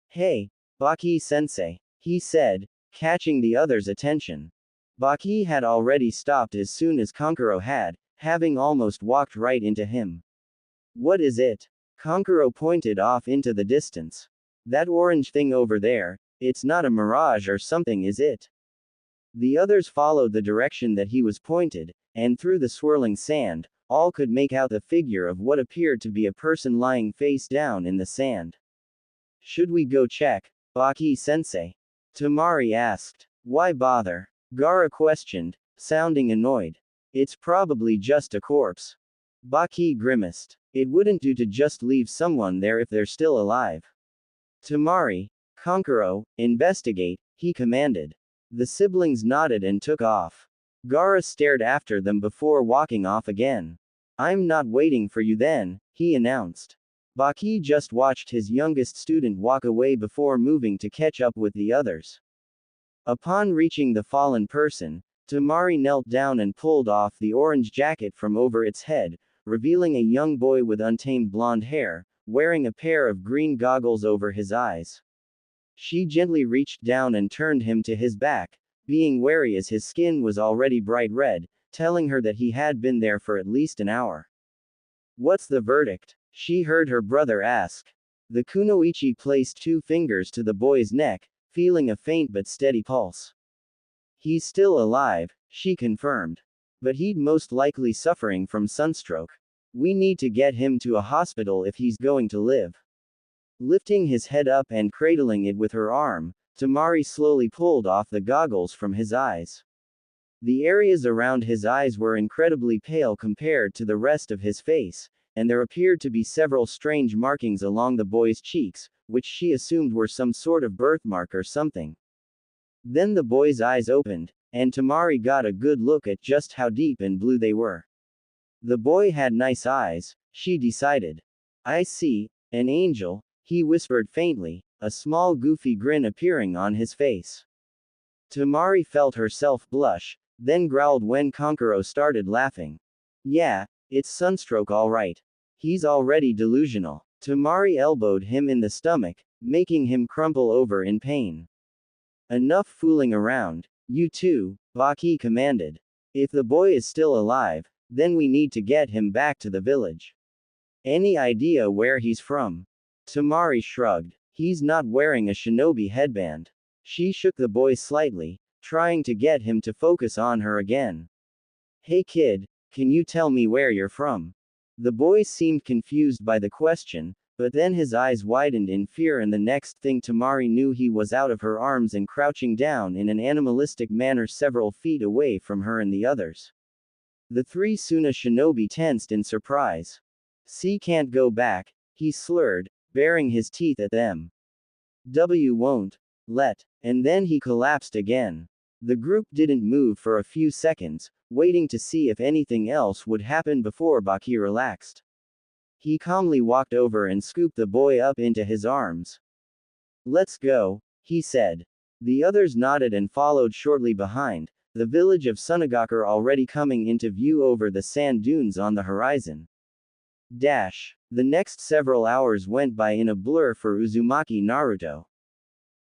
Speaker 1: "Hey, Baki-sensei," he said, catching the others' attention. Baki had already stopped as soon as Kankuro had, having almost walked right into him. "What is it?" Kankuro pointed off into the distance. "That orange thing over there, it's not a mirage or something, is it?" The others followed the direction that he was pointed, and through the swirling sand, all could make out the figure of what appeared to be a person lying face down in the sand. Should we go check, Baki-sensei? Temari asked. Why bother? Gaara questioned, sounding annoyed. It's probably just a corpse. Baki grimaced. It wouldn't do to just leave someone there if they're still alive. Temari, Kankuro, investigate, he commanded. The siblings nodded and took off. Gaara stared after them before walking off again. I'm not waiting for you then, he announced. Baki just watched his youngest student walk away before moving to catch up with the others. Upon reaching the fallen person, Temari knelt down and pulled off the orange jacket from over its head, revealing a young boy with untamed blonde hair, wearing a pair of green goggles over his eyes. She gently reached down and turned him to his back, being wary as his skin was already bright red, telling her that he had been there for at least an hour. What's the verdict? She heard her brother ask. The kunoichi placed 2 fingers to the boy's neck, feeling a faint but steady pulse. He's still alive, she confirmed. But he'd most likely suffering from sunstroke. We need to get him to a hospital if he's going to live. Lifting his head up and cradling it with her arm, Temari slowly pulled off the goggles from his eyes. The areas around his eyes were incredibly pale compared to the rest of his face, and there appeared to be several strange markings along the boy's cheeks, which she assumed were some sort of birthmark or something. Then the boy's eyes opened, and Temari got a good look at just how deep and blue they were. The boy had nice eyes, she decided. I see, an angel, he whispered faintly, a small goofy grin appearing on his face. Temari felt herself blush, then growled when Kankuro started laughing. Yeah, it's sunstroke all right. He's already delusional. Temari elbowed him in the stomach, making him crumple over in pain. Enough fooling around, you two, Baki commanded. If the boy is still alive, then we need to get him back to the village. Any idea where he's from? Temari shrugged. He's not wearing a shinobi headband. She shook the boy slightly, trying to get him to focus on her again. Hey kid, can you tell me where you're from? The boy seemed confused by the question, but then his eyes widened in fear and the next thing Temari knew he was out of her arms and crouching down in an animalistic manner several feet away from her and the others. The 3 Suna shinobi tensed in surprise. C can't go back, he slurred, baring his teeth at them. W won't let. And then he collapsed again. The group didn't move for a few seconds, waiting to see if anything else would happen before Baki relaxed. He calmly walked over and scooped the boy up into his arms. Let's go, he said. The others nodded and followed shortly behind, the village of Sunagakure already coming into view over the sand dunes on the horizon. The next several hours went by in a blur for Uzumaki Naruto.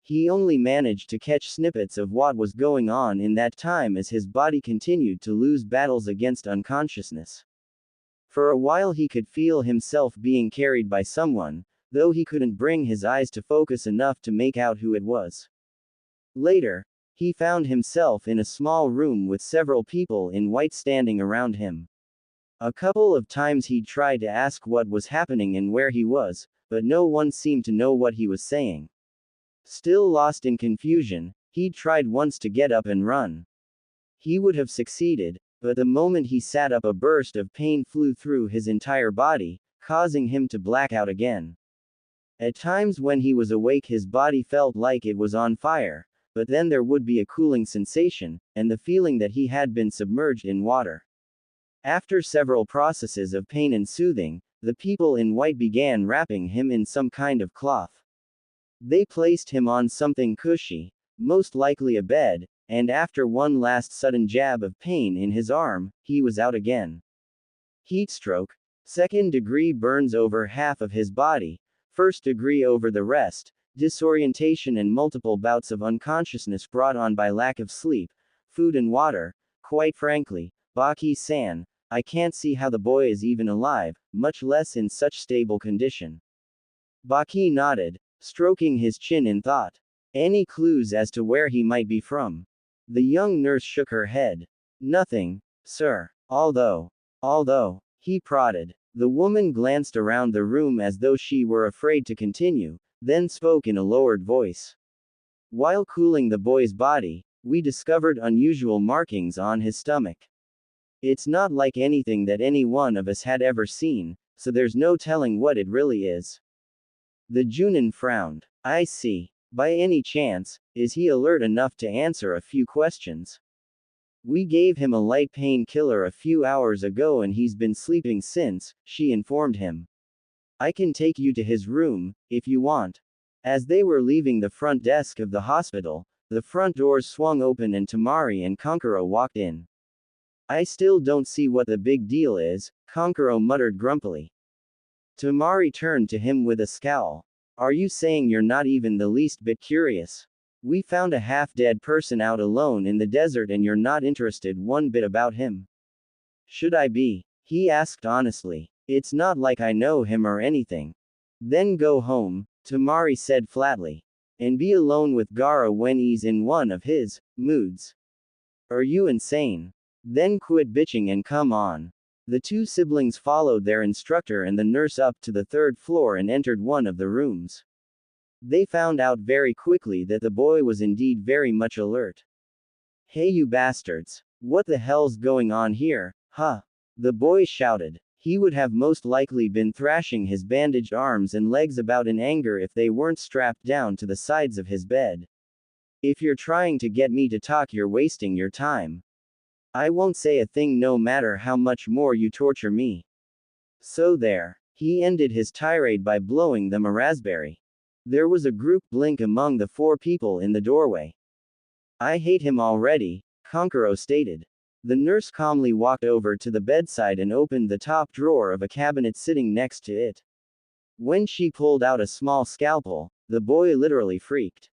Speaker 1: He only managed to catch snippets of what was going on in that time as his body continued to lose battles against unconsciousness. For a while he could feel himself being carried by someone, though he couldn't bring his eyes to focus enough to make out who it was. Later, he found himself in a small room with several people in white standing around him. A couple of times he'd tried to ask what was happening and where he was, but no one seemed to know what he was saying. Still lost in confusion, he'd tried once to get up and run. He would have succeeded, but the moment he sat up a burst of pain flew through his entire body, causing him to black out again. At times when he was awake his body felt like it was on fire, but then there would be a cooling sensation, and the feeling that he had been submerged in water. After several processes of pain and soothing, the people in white began wrapping him in some kind of cloth. They placed him on something cushy, most likely a bed, and after one last sudden jab of pain in his arm, he was out again. Heatstroke. Second-degree burns over half of his body, first-degree over the rest, disorientation and multiple bouts of unconsciousness brought on by lack of sleep, food and water. Quite frankly, Baki-san, I can't see how the boy is even alive, much less in such stable condition. Baki nodded, stroking his chin in thought. Any clues as to where he might be from? The young nurse shook her head. Nothing, sir. Although, he prodded. The woman glanced around the room as though she were afraid to continue, then spoke in a lowered voice. While cooling the boy's body, we discovered unusual markings on his stomach. It's not like anything that any one of us had ever seen, so there's no telling what it really is. The Junin frowned. I see. By any chance, is he alert enough to answer a few questions? We gave him a light painkiller a few hours ago and he's been sleeping since, she informed him. I can take you to his room, if you want. As they were leaving the front desk of the hospital, the front doors swung open and Temari and Konkuro walked in. I still don't see what the big deal is, Konkuro muttered grumpily. Temari turned to him with a scowl. Are you saying you're not even the least bit curious? We found a half-dead person out alone in the desert and you're not interested one bit about him. Should I be? He asked honestly. It's not like I know him or anything. Then go home, Temari said flatly. And be alone with Gara when he's in one of his moods. Are you insane? Then quit bitching and come on. The two siblings followed their instructor and the nurse up to the third floor and entered one of the rooms. They found out very quickly that the boy was indeed very much alert. Hey you bastards! What the hell's going on here, huh? The boy shouted. He would have most likely been thrashing his bandaged arms and legs about in anger if they weren't strapped down to the sides of his bed. If you're trying to get me to talk, you're wasting your time. I won't say a thing no matter how much more you torture me. So there. He ended his tirade by blowing them a raspberry. There was a group blink among the four people in the doorway. I hate him already, Konkuro stated. The nurse calmly walked over to the bedside and opened the top drawer of a cabinet sitting next to it. When she pulled out a small scalpel, the boy literally freaked.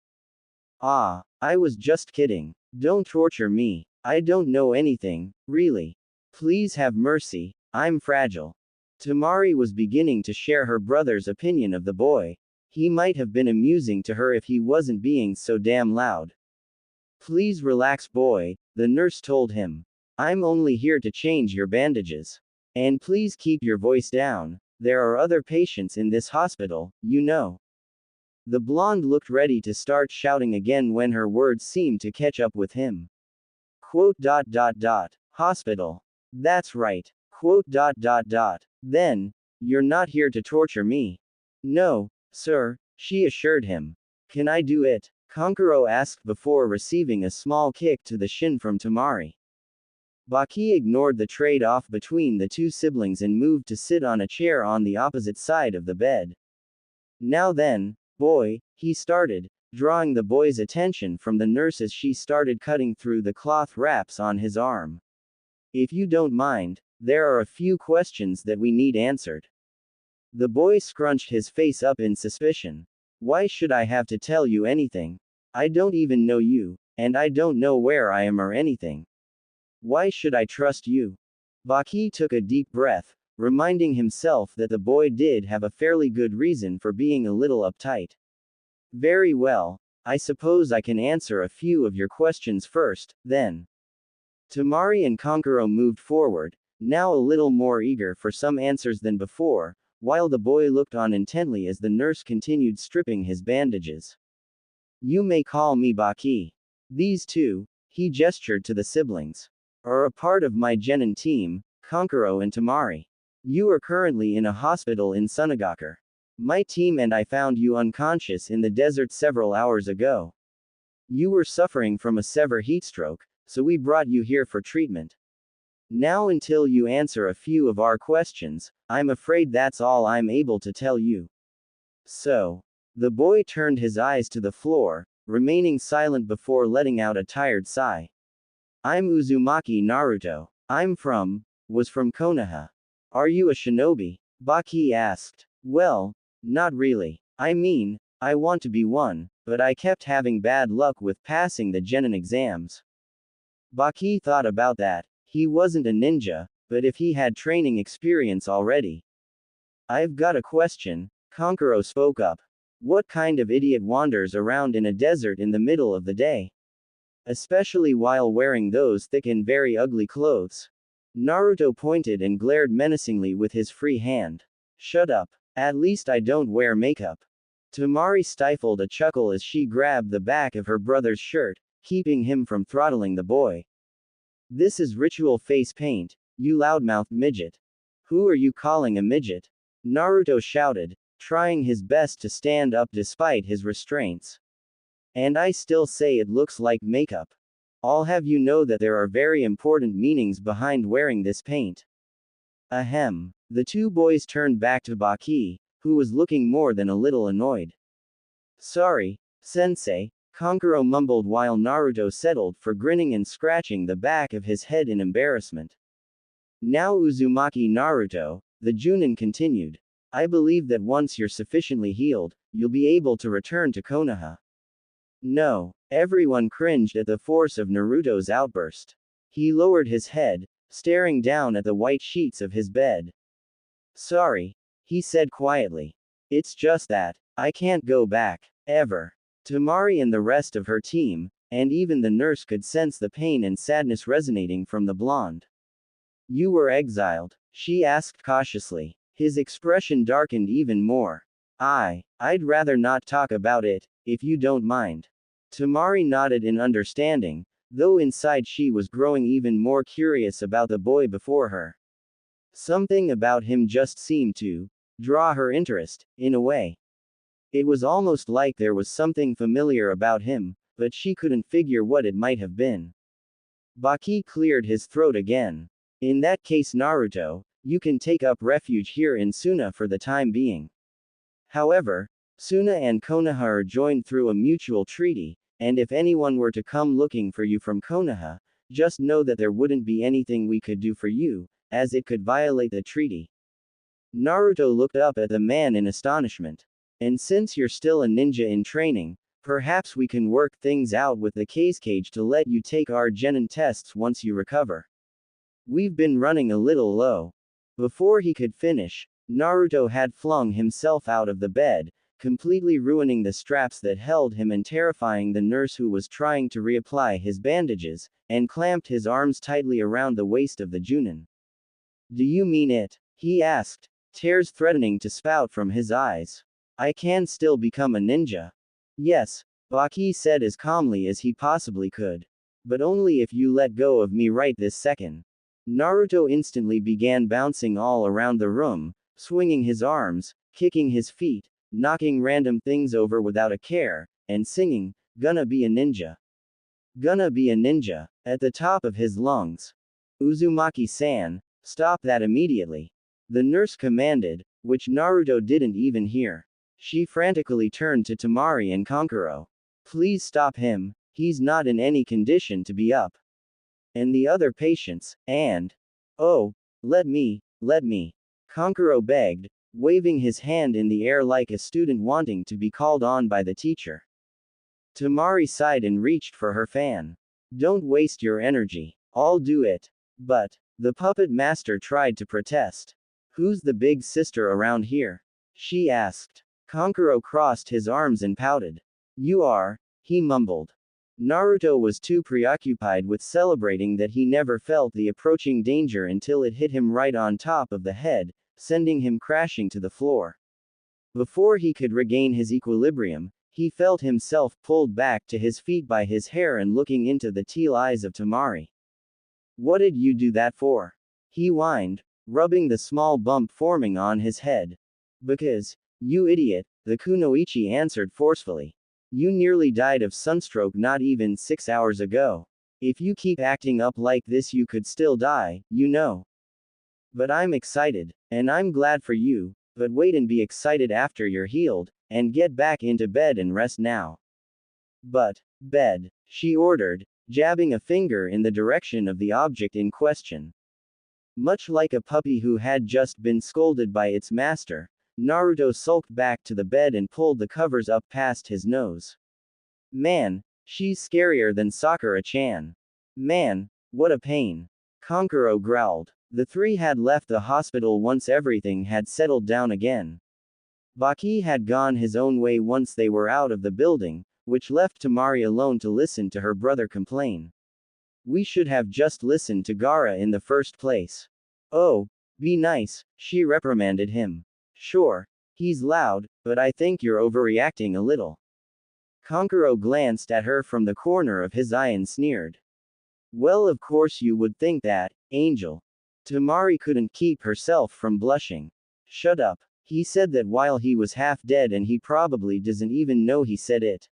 Speaker 1: Ah, I was just kidding. Don't torture me. I don't know anything, really. Please have mercy, I'm fragile. Temari was beginning to share her brother's opinion of the boy. He might have been amusing to her if he wasn't being so damn loud. Please relax, boy, the nurse told him. I'm only here to change your bandages. And please keep your voice down. There are other patients in this hospital, you know. The blonde looked ready to start shouting again when her words seemed to catch up with him. Hospital. That's right. Then, you're not here to torture me. No, sir, she assured him. Can I do it? Konkuro asked before receiving a small kick to the shin from Temari. Baki ignored the trade-off between the two siblings and moved to sit on a chair on the opposite side of the bed. Now then, boy, he started, drawing the boy's attention from the nurse as she started cutting through the cloth wraps on his arm. If you don't mind, there are a few questions that we need answered. The boy scrunched his face up in suspicion. Why should I have to tell you anything? I don't even know you, and I don't know where I am or anything. Why should I trust you? Baki took a deep breath, reminding himself that the boy did have a fairly good reason for being a little uptight. Very well, I suppose I can answer a few of your questions first, then. Temari and Konkuro moved forward, now a little more eager for some answers than before, while the boy looked on intently as the nurse continued stripping his bandages. You may call me Baki. These two, he gestured to the siblings, are a part of my genin team, Konkuro and Temari. You are currently in a hospital in Sunagaku. My team and I found you unconscious in the desert several hours ago. You were suffering from a severe heatstroke, so we brought you here for treatment. Now until you answer a few of our questions, I'm afraid that's all I'm able to tell you. So. The boy turned his eyes to the floor, remaining silent before letting out a tired sigh. I'm Uzumaki Naruto. Was from Konoha. Are you a shinobi? Baki asked. Well, not really. I mean, I want to be one, but I kept having bad luck with passing the genin exams. Baki thought about that. He wasn't a ninja, but if he had training experience already. I've got a question, Konkuro spoke up. What kind of idiot wanders around in a desert in the middle of the day? Especially while wearing those thick and very ugly clothes. Naruto pointed and glared menacingly with his free hand. Shut up. At least I don't wear makeup. Temari stifled a chuckle as she grabbed the back of her brother's shirt, keeping him from throttling the boy. This is ritual face paint, you loudmouthed midget. Who are you calling a midget? Naruto shouted, trying his best to stand up despite his restraints. And I still say it looks like makeup. I'll have you know that there are very important meanings behind wearing this paint. Ahem. The two boys turned back to Baki, who was looking more than a little annoyed. Sorry, sensei, Kankuro mumbled while Naruto settled for grinning and scratching the back of his head in embarrassment. Now Uzumaki Naruto, the Junin continued. I believe that once you're sufficiently healed, you'll be able to return to Konoha. No. Everyone cringed at the force of Naruto's outburst. He lowered his head, staring down at the white sheets of his bed. Sorry, he said quietly. It's just that, I can't go back, ever. Temari and the rest of her team, and even the nurse could sense the pain and sadness resonating from the blonde. You were exiled? She asked cautiously. His expression darkened even more. I'd rather not talk about it, if you don't mind. Temari nodded in understanding, though inside she was growing even more curious about the boy before her. Something about him just seemed to draw her interest, in a way. It was almost like there was something familiar about him, but she couldn't figure what it might have been. Baki cleared his throat again. In that case, Naruto, you can take up refuge here in Suna for the time being. However, Suna and Konoha are joined through a mutual treaty, and if anyone were to come looking for you from Konoha, just know that there wouldn't be anything we could do for you, as it could violate the treaty. Naruto looked up at the man in astonishment. And since you're still a ninja in training, perhaps we can work things out with the cage to let you take our genin tests once you recover. We've been running a little low. Before he could finish, Naruto had flung himself out of the bed, completely ruining the straps that held him and terrifying the nurse who was trying to reapply his bandages, and clamped his arms tightly around the waist of the Junin. Do you mean it? He asked, tears threatening to spout from his eyes. I can still become a ninja. Yes, Baki said as calmly as he possibly could. But only if you let go of me right this second. Naruto instantly began bouncing all around the room, swinging his arms, kicking his feet, knocking random things over without a care, and singing, "Gonna be a ninja. Gonna be a ninja," at the top of his lungs. Uzumaki-san, stop that immediately. The nurse commanded, which Naruto didn't even hear. She frantically turned to Temari and Kankuro. Please stop him, he's not in any condition to be up. And the other patients, and... Oh, let me. Kankuro begged, waving his hand in the air like a student wanting to be called on by the teacher. Temari sighed and reached for her fan. Don't waste your energy. I'll do it. But, the puppet master tried to protest. Who's the big sister around here? She asked. Kankuro crossed his arms and pouted. You are, he mumbled. Naruto was too preoccupied with celebrating that he never felt the approaching danger until it hit him right on top of the head, sending him crashing to the floor. Before he could regain his equilibrium, he felt himself pulled back to his feet by his hair and looking into the teal eyes of Temari. What did you do that for? He whined, rubbing the small bump forming on his head. Because, you idiot, the kunoichi answered forcefully. You nearly died of sunstroke not even 6 hours ago. If you keep acting up like this you could still die, you know. But I'm excited, and I'm glad for you, but wait and be excited after you're healed, and get back into bed and rest now. But, bed, she ordered, jabbing a finger in the direction of the object in question. Much like a puppy who had just been scolded by its master, Naruto sulked back to the bed and pulled the covers up past his nose. Man, she's scarier than Sakura-chan. Man, what a pain. Kankuro growled. The three had left the hospital once everything had settled down again. Baki had gone his own way once they were out of the building, which left Temari alone to listen to her brother complain. We should have just listened to Gaara in the first place. Oh, be nice, she reprimanded him. Sure. He's loud, but I think you're overreacting a little. Kankuro glanced at her from the corner of his eye and sneered. Well, of course you would think that, Angel. Temari couldn't keep herself from blushing. Shut up. He said that while he was half dead and he probably doesn't even know he said it.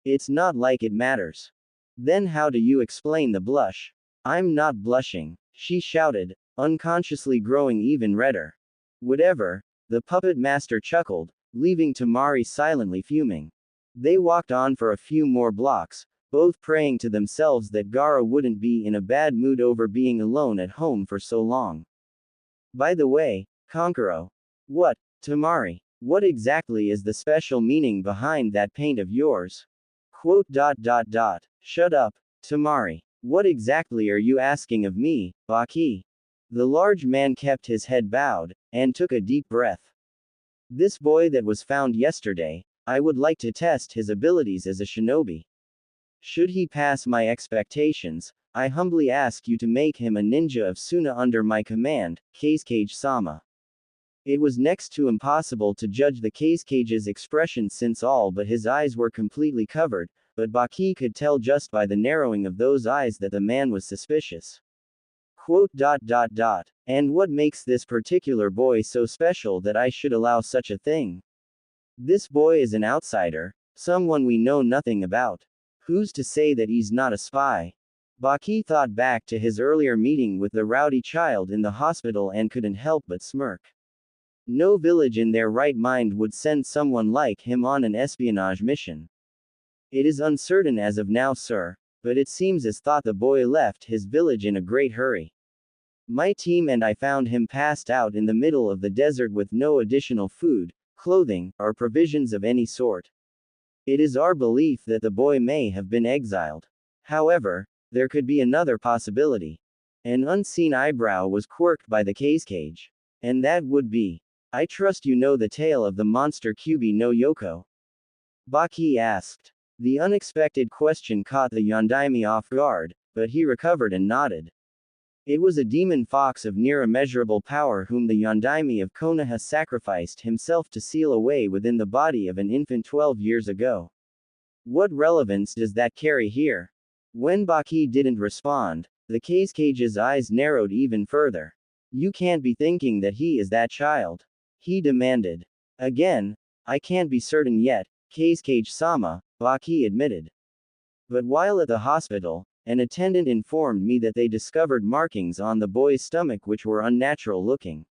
Speaker 1: It's not like it matters. Then how do you explain the blush? I'm not blushing, she shouted, unconsciously growing even redder. Whatever, the puppet master chuckled, leaving Temari silently fuming. They walked on for a few more blocks, both praying to themselves that Gaara wouldn't be in a bad mood over being alone at home for so long. By the way, Kankuro. What, Temari? What exactly is the special meaning behind that paint of yours? Quote. Shut up, Temari. What exactly are you asking of me, Baki? The large man kept his head bowed, and took a deep breath. This boy that was found yesterday, I would like to test his abilities as a shinobi. Should he pass my expectations, I humbly ask you to make him a ninja of Suna under my command, Kazekage-sama. It was next to impossible to judge the Kazecage's expression since all but his eyes were completely covered, but Baki could tell just by the narrowing of those eyes that the man was suspicious. Quote. And what makes this particular boy so special that I should allow such a thing? This boy is an outsider, someone we know nothing about. Who's to say that he's not a spy? Baki thought back to his earlier meeting with the rowdy child in the hospital and couldn't help but smirk. No village in their right mind would send someone like him on an espionage mission. It is uncertain as of now, sir, but it seems as thought the boy left his village in a great hurry. My team and I found him passed out in the middle of the desert with no additional food, clothing, or provisions of any sort. It is our belief that the boy may have been exiled. However, there could be another possibility. An unseen eyebrow was quirked by the Kazekage. And that would be. I trust you know the tale of the monster Kyubi no Yoko? Baki asked. The unexpected question caught the Yondaime off guard, but he recovered and nodded. It was a demon fox of near immeasurable power whom the Yondaime of Konoha sacrificed himself to seal away within the body of an infant 12 years ago. What relevance does that carry here? When Baki didn't respond, the Kazecage's eyes narrowed even further. You can't be thinking that he is that child. He demanded. Again, I can't be certain yet, Kazekage-sama, Baki admitted. But while at the hospital, an attendant informed me that they discovered markings on the boy's stomach which were unnatural looking.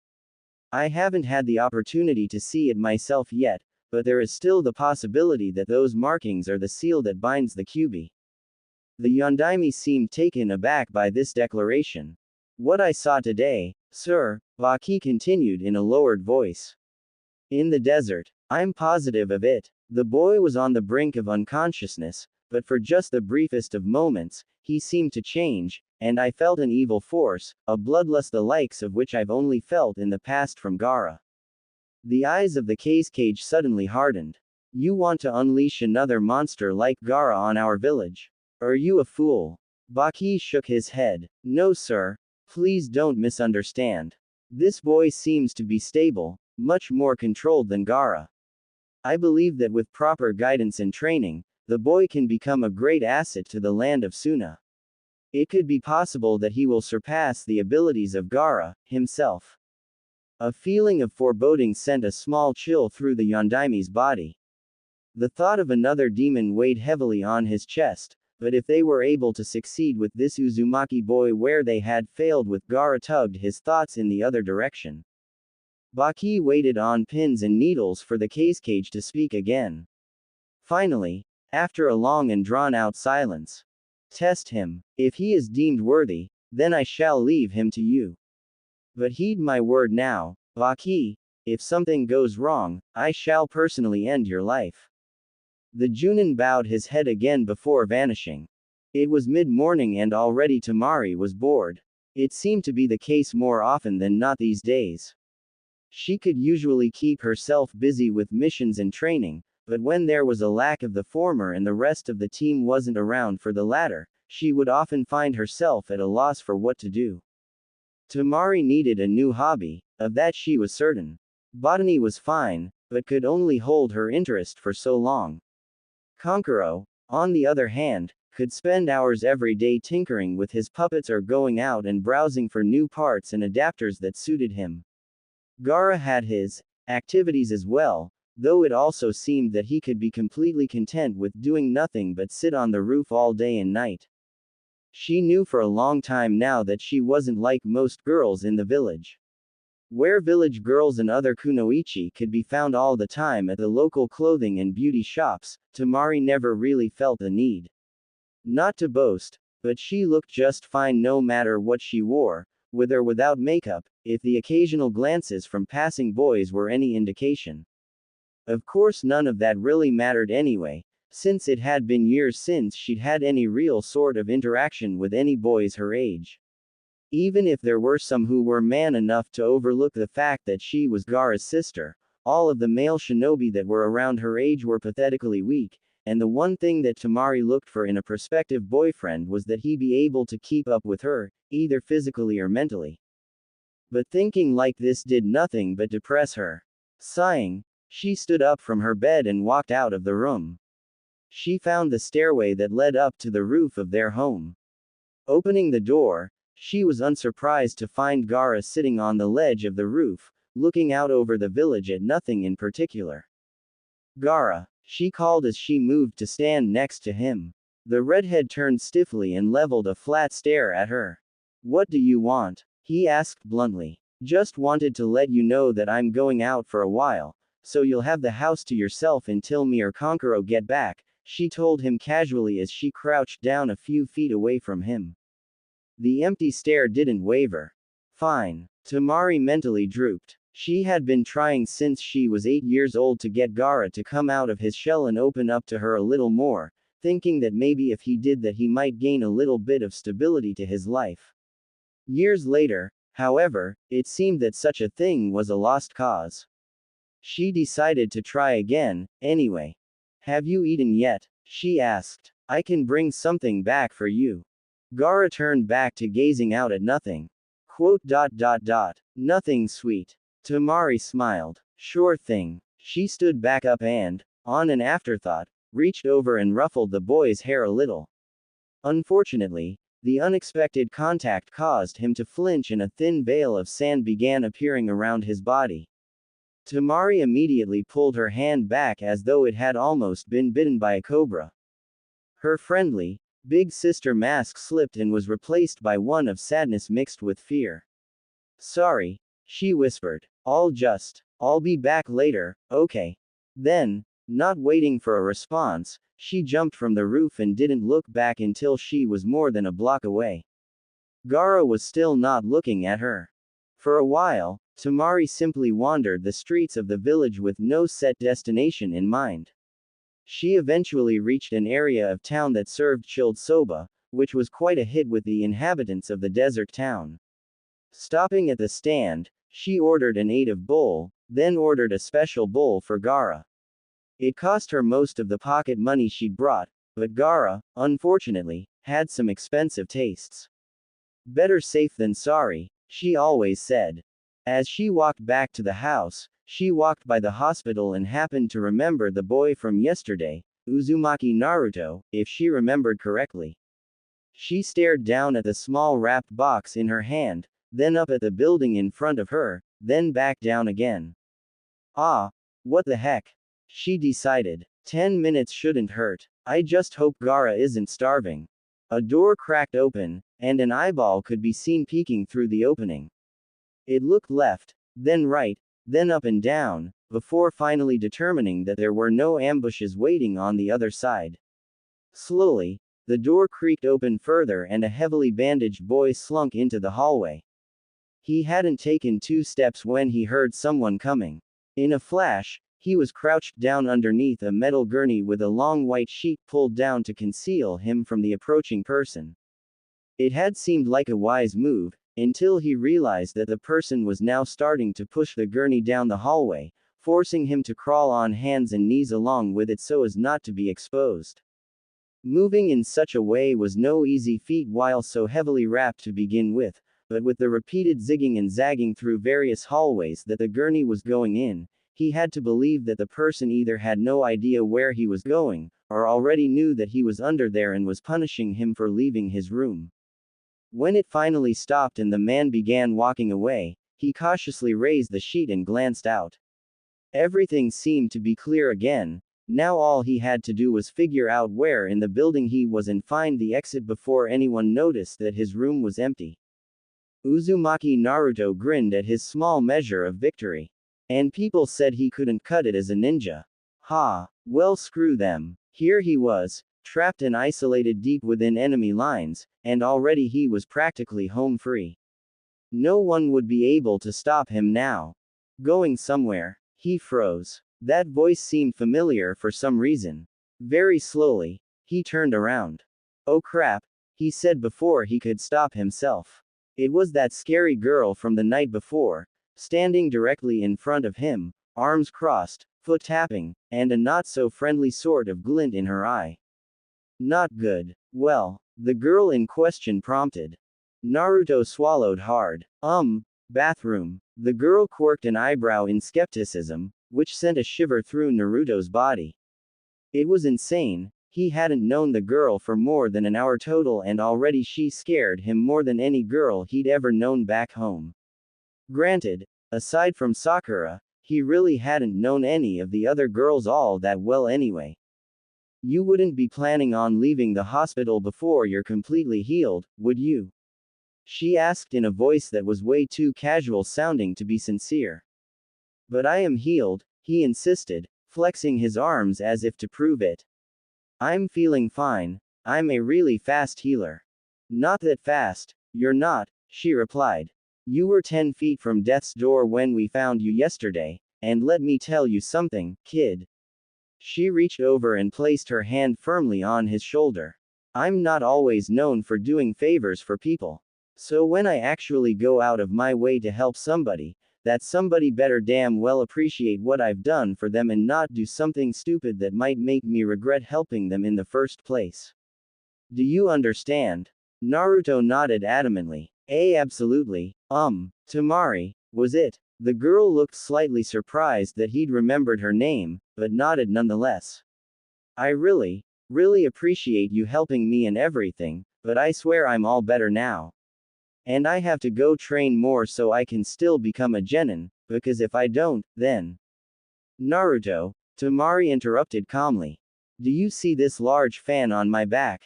Speaker 1: I haven't had the opportunity to see it myself yet, but there is still the possibility that those markings are the seal that binds the Kyubi. The Yondaime seemed taken aback by this declaration. What I saw today, sir, Baki continued in a lowered voice. In the desert, I'm positive of it. The boy was on the brink of unconsciousness, but for just the briefest of moments, he seemed to change, and I felt an evil force, a bloodlust the likes of which I've only felt in the past from Gaara. The eyes of the Kazekage suddenly hardened. You want to unleash another monster like Gaara on our village? Are you a fool? Baki shook his head. No, sir. Please don't misunderstand. This boy seems to be stable, much more controlled than Gaara. I believe that with proper guidance and training, the boy can become a great asset to the land of Suna. It could be possible that he will surpass the abilities of Gaara himself. A feeling of foreboding sent a small chill through the Yondaime's body. The thought of another demon weighed heavily on his chest, but if they were able to succeed with this Uzumaki boy where they had failed with Gaara tugged his thoughts in the other direction. Baki waited on pins and needles for the Kazekage to speak again. Finally, after a long and drawn-out silence. Test him. If he is deemed worthy, then I shall leave him to you. But heed my word now, Baki. If something goes wrong, I shall personally end your life. The Junin bowed his head again before vanishing. It was mid-morning and already Temari was bored. It seemed to be the case more often than not these days. She could usually keep herself busy with missions and training, but when there was a lack of the former and the rest of the team wasn't around for the latter, she would often find herself at a loss for what to do. Temari needed a new hobby, of that she was certain. Botany was fine, but could only hold her interest for so long. Kankuro, on the other hand, could spend hours every day tinkering with his puppets or going out and browsing for new parts and adapters that suited him. Gaara had his activities as well, though it also seemed that he could be completely content with doing nothing but sit on the roof all day and night. She knew for a long time now that she wasn't like most girls in the village. Where village girls and other kunoichi could be found all the time at the local clothing and beauty shops, Temari never really felt the need. Not to boast, but she looked just fine no matter what she wore, with or without makeup, if the occasional glances from passing boys were any indication. Of course none of that really mattered anyway, since it had been years since she'd had any real sort of interaction with any boys her age. Even if there were some who were man enough to overlook the fact that she was Gaara's sister, all of the male shinobi that were around her age were pathetically weak, and the one thing that Temari looked for in a prospective boyfriend was that he be able to keep up with her, either physically or mentally. But thinking like this did nothing but depress her. Sighing, she stood up from her bed and walked out of the room. She found the stairway that led up to the roof of their home. Opening the door, she was unsurprised to find Gaara sitting on the ledge of the roof, looking out over the village at nothing in particular. Gaara, she called as she moved to stand next to him. The redhead turned stiffly and leveled a flat stare at her. What do you want? He asked bluntly. Just wanted to let you know that I'm going out for a while, so you'll have the house to yourself until me or Kankuro get back, she told him casually as she crouched down a few feet away from him. The empty stare didn't waver. Fine. Temari mentally drooped. She had been trying since she was 8 years old to get Gaara to come out of his shell and open up to her a little more, thinking that maybe if he did that he might gain a little bit of stability to his life. Years later, however, it seemed that such a thing was a lost cause. She decided to try again, anyway. Have you eaten yet? She asked. I can bring something back for you. Gaara turned back to gazing out at nothing. Nothing sweet. Temari smiled. Sure thing. She stood back up and, on an afterthought, reached over and ruffled the boy's hair a little. Unfortunately, the unexpected contact caused him to flinch and a thin veil of sand began appearing around his body. Temari immediately pulled her hand back as though it had almost been bitten by a cobra. Her friendly, big sister mask slipped and was replaced by one of sadness mixed with fear. Sorry, she whispered. I'll be back later, okay. Then, not waiting for a response, she jumped from the roof and didn't look back until she was more than a block away. Gaara was still not looking at her. For a while, Temari simply wandered the streets of the village with no set destination in mind. She eventually reached an area of town that served chilled soba, which was quite a hit with the inhabitants of the desert town. Stopping at the stand, she ordered an native bowl, then ordered a special bowl for Gaara. It cost her most of the pocket money she'd brought, but Gaara, unfortunately, had some expensive tastes. Better safe than sorry, she always said. As she walked back to the house, she walked by the hospital and happened to remember the boy from yesterday, Uzumaki Naruto, if she remembered correctly. She stared down at the small wrapped box in her hand, then up at the building in front of her, then back down again. Ah, what the heck? She decided. 10 minutes shouldn't hurt. I just hope Gaara isn't starving. A door cracked open, and an eyeball could be seen peeking through the opening. It looked left, then right, then up and down, before finally determining that there were no ambushes waiting on the other side. Slowly, the door creaked open further and a heavily bandaged boy slunk into the hallway. He hadn't taken 2 steps when he heard someone coming. In a flash, he was crouched down underneath a metal gurney with a long white sheet pulled down to conceal him from the approaching person. It had seemed like a wise move, until he realized that the person was now starting to push the gurney down the hallway, forcing him to crawl on hands and knees along with it so as not to be exposed. Moving in such a way was no easy feat while so heavily wrapped to begin with, but with the repeated zigging and zagging through various hallways that the gurney was going in, he had to believe that the person either had no idea where he was going, or already knew that he was under there and was punishing him for leaving his room. When it finally stopped and the man began walking away, he cautiously raised the sheet and glanced out. Everything seemed to be clear again. Now all he had to do was figure out where in the building he was and find the exit before anyone noticed that his room was empty. Uzumaki Naruto grinned at his small measure of victory. And people said he couldn't cut it as a ninja. Ha, well screw them. Here he was, trapped and isolated deep within enemy lines, and already he was practically home free. No one would be able to stop him now. Going somewhere. He froze. That voice seemed familiar for some reason. Very slowly, he turned around. Oh crap, he said before he could stop himself. It was that scary girl from the night before, standing directly in front of him, arms crossed, foot tapping, and a not-so-friendly sort of glint in her eye. Not good. Well, the girl in question prompted. Naruto swallowed hard. Bathroom. The girl quirked an eyebrow in skepticism, which sent a shiver through Naruto's body. It was insane. He hadn't known the girl for more than an hour total and already she scared him more than any girl he'd ever known back home. Granted, aside from Sakura, he really hadn't known any of the other girls all that well anyway. You wouldn't be planning on leaving the hospital before you're completely healed, would you? She asked in a voice that was way too casual sounding to be sincere. But I am healed, he insisted, flexing his arms as if to prove it. I'm feeling fine. I'm a really fast healer. Not that fast, you're not, she replied. You were 10 feet from death's door when we found you yesterday, and let me tell you something, kid. She reached over and placed her hand firmly on his shoulder. I'm not always known for doing favors for people. So when I actually go out of my way to help somebody, that somebody better damn well appreciate what I've done for them and not do something stupid that might make me regret helping them in the first place. Do you understand? Naruto nodded adamantly. Absolutely. Temari, was it? The girl looked slightly surprised that he'd remembered her name, but nodded nonetheless. I really appreciate you helping me and everything, but I swear I'm all better now. And I have to go train more so I can still become a genin, because if I don't, then. Naruto, Temari interrupted calmly. Do you see this large fan on my back?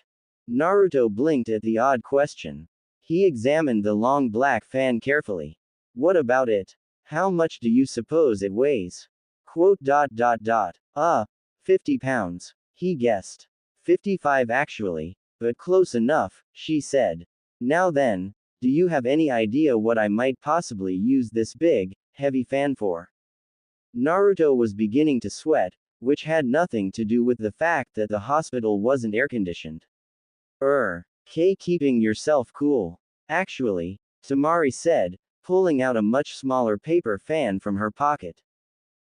Speaker 1: Naruto blinked at the odd question. He examined the long black fan carefully. What about it? How much do you suppose it weighs? 50 pounds. He guessed. 55 actually, but close enough, she said. Now then, do you have any idea what I might possibly use this big, heavy fan for? Naruto was beginning to sweat, which had nothing to do with the fact that the hospital wasn't air-conditioned. Keeping yourself cool. Actually, Temari said, pulling out a much smaller paper fan from her pocket.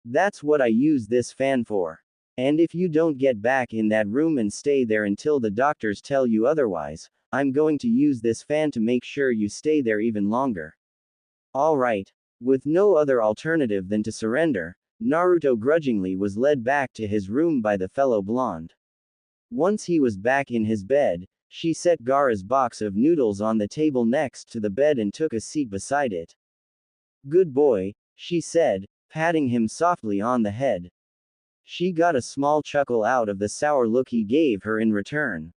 Speaker 1: That's what I use this fan for. And if you don't get back in that room and stay there until the doctors tell you otherwise, I'm going to use this fan to make sure you stay there even longer. Alright. With no other alternative than to surrender, Naruto grudgingly was led back to his room by the fellow blonde. Once he was back in his bed, she set Gaara's box of noodles on the table next to the bed and took a seat beside it. Good boy, she said, patting him softly on the head. She got a small chuckle out of the sour look he gave her in return.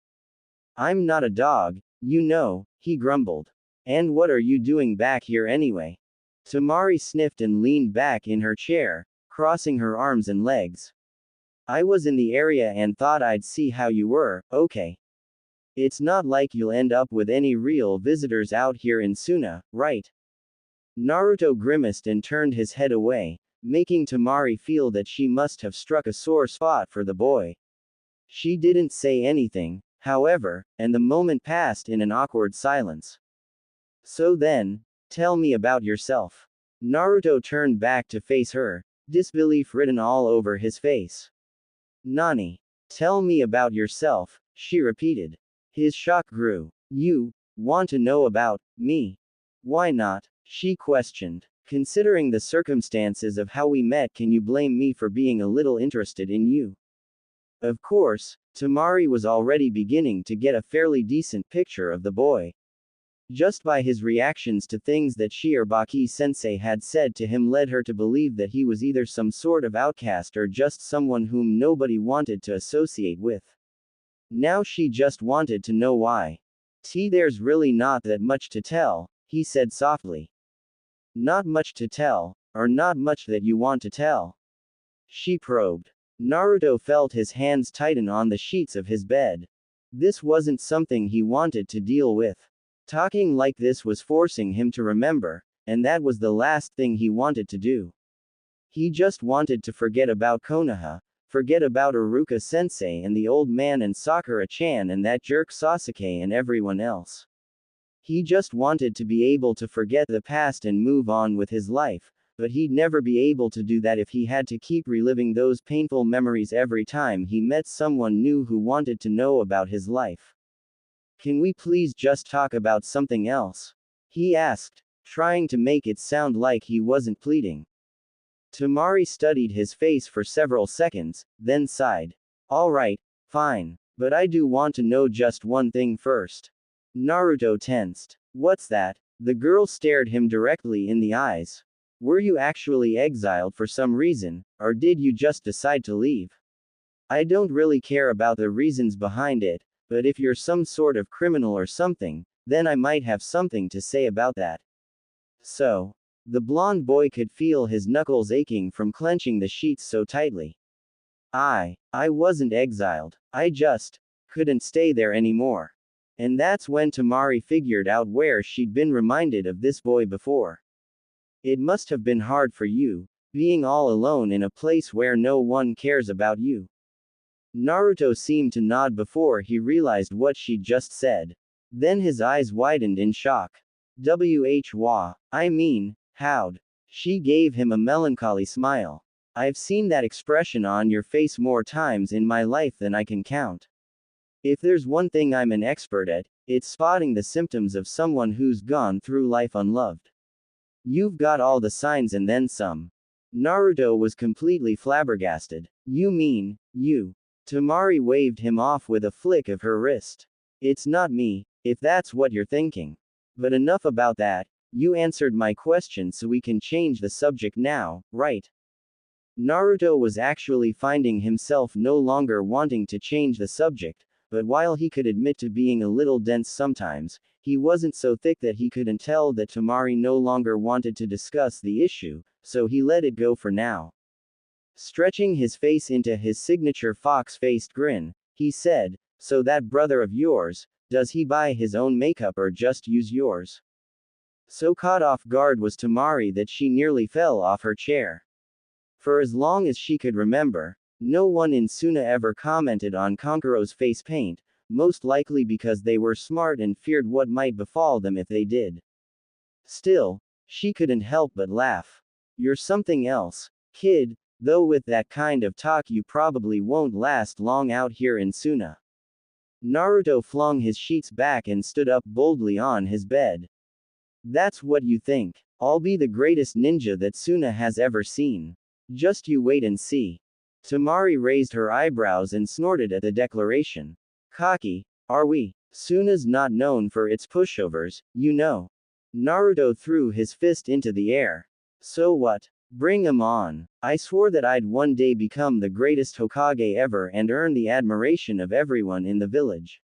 Speaker 1: I'm not a dog, you know, he grumbled. And what are you doing back here anyway? Temari sniffed and leaned back in her chair, crossing her arms and legs. I was in the area and thought I'd see how you were, okay. It's not like you'll end up with any real visitors out here in Suna, right? Naruto grimaced and turned his head away, making Temari feel that she must have struck a sore spot for the boy. She didn't say anything, however, and the moment passed in an awkward silence. So then, tell me about yourself. Naruto turned back to face her, disbelief written all over his face. Nani? Tell me about yourself, She repeated. His shock grew. You want to know about me? Why not? She questioned. Considering the circumstances of how we met, can you blame me for being a little interested in you? Of course, Temari was already beginning to get a fairly decent picture of the boy. Just by his reactions to things that Shirobaki-sensei had said to him led her to believe that he was either some sort of outcast or just someone whom nobody wanted to associate with. Now she just wanted to know why. There's really not that much to tell, he said softly. Not much to tell, or not much that you want to tell? She probed. Naruto felt his hands tighten on the sheets of his bed. This wasn't something he wanted to deal with. Talking like this was forcing him to remember, and that was the last thing he wanted to do. He just wanted to forget about Konoha, forget about Iruka-sensei and the old man and Sakura-chan and that jerk Sasuke and everyone else. He just wanted to be able to forget the past and move on with his life, but he'd never be able to do that if he had to keep reliving those painful memories every time he met someone new who wanted to know about his life. Can we please just talk about something else? He asked, trying to make it sound like he wasn't pleading. Temari studied his face for several seconds, then sighed. All right, fine, but I do want to know just one thing first. Naruto tensed. What's that? The girl stared him directly in the eyes. Were you actually exiled for some reason, or did you just decide to leave? I don't really care about the reasons behind it, but if you're some sort of criminal or something, then I might have something to say about that. So, the blonde boy could feel his knuckles aching from clenching the sheets so tightly. I wasn't exiled. I just couldn't stay there anymore. And that's when Temari figured out where she'd been reminded of this boy before. It must have been hard for you, being all alone in a place where no one cares about you. Naruto seemed to nod before he realized what she'd just said. Then his eyes widened in shock. I mean, how'd? She gave him a melancholy smile. I've seen that expression on your face more times in my life than I can count. If there's one thing I'm an expert at, it's spotting the symptoms of someone who's gone through life unloved. You've got all the signs and then some. Naruto was completely flabbergasted. You mean, you? Temari waved him off with a flick of her wrist. It's not me, if that's what you're thinking. But enough about that, you answered my question so we can change the subject now, right? Naruto was actually finding himself no longer wanting to change the subject, but while he could admit to being a little dense sometimes, he wasn't so thick that he couldn't tell that Temari no longer wanted to discuss the issue, so he let it go for now. Stretching his face into his signature fox-faced grin, he said, so that brother of yours, does he buy his own makeup or just use yours? So caught off guard was Temari that she nearly fell off her chair. For as long as she could remember, no one in Suna ever commented on Konkuro's face paint, most likely because they were smart and feared what might befall them if they did. Still, she couldn't help but laugh. You're something else, kid, though with that kind of talk you probably won't last long out here in Suna. Naruto flung his sheets back and stood up boldly on his bed. That's what you think. I'll be the greatest ninja that Suna has ever seen. Just you wait and see. Temari raised her eyebrows and snorted at the declaration. Cocky, are we? Suna's not known for its pushovers, you know. Naruto threw his fist into the air. So what? Bring 'em on. I swore that I'd one day become the greatest Hokage ever and earn the admiration of everyone in the village.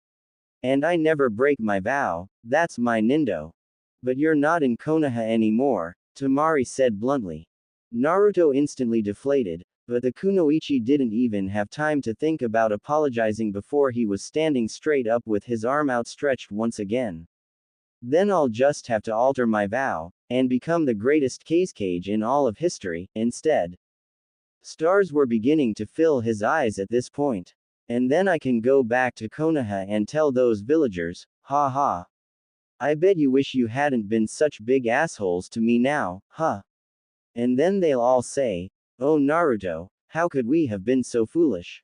Speaker 1: And I never break my vow, that's my nindo. But you're not in Konoha anymore, Temari said bluntly. Naruto instantly deflated, but the kunoichi didn't even have time to think about apologizing before he was standing straight up with his arm outstretched once again. Then I'll just have to alter my vow, and become the greatest Kazekage in all of history, instead. Stars were beginning to fill his eyes at this point. And then I can go back to Konoha and tell those villagers, ha ha. I bet you wish you hadn't been such big assholes to me now, huh? And then they'll all say, oh Naruto, how could we have been so foolish?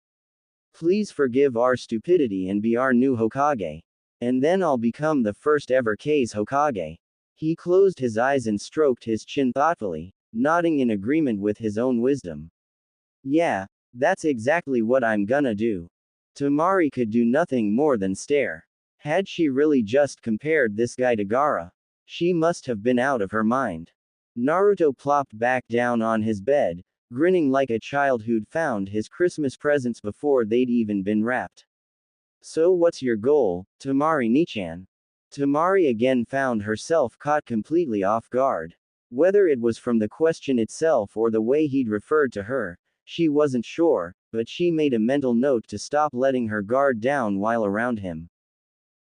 Speaker 1: Please forgive our stupidity and be our new Hokage. And then I'll become the first ever K's Hokage. He closed his eyes and stroked his chin thoughtfully, nodding in agreement with his own wisdom. Yeah, that's exactly what I'm gonna do. Temari could do nothing more than stare. Had she really just compared this guy to Gaara? She must have been out of her mind. Naruto plopped back down on his bed, grinning like a child who'd found his Christmas presents before they'd even been wrapped. So what's your goal, Temari Nichan? Temari again found herself caught completely off guard. Whether it was from the question itself or the way he'd referred to her, she wasn't sure, but she made a mental note to stop letting her guard down while around him.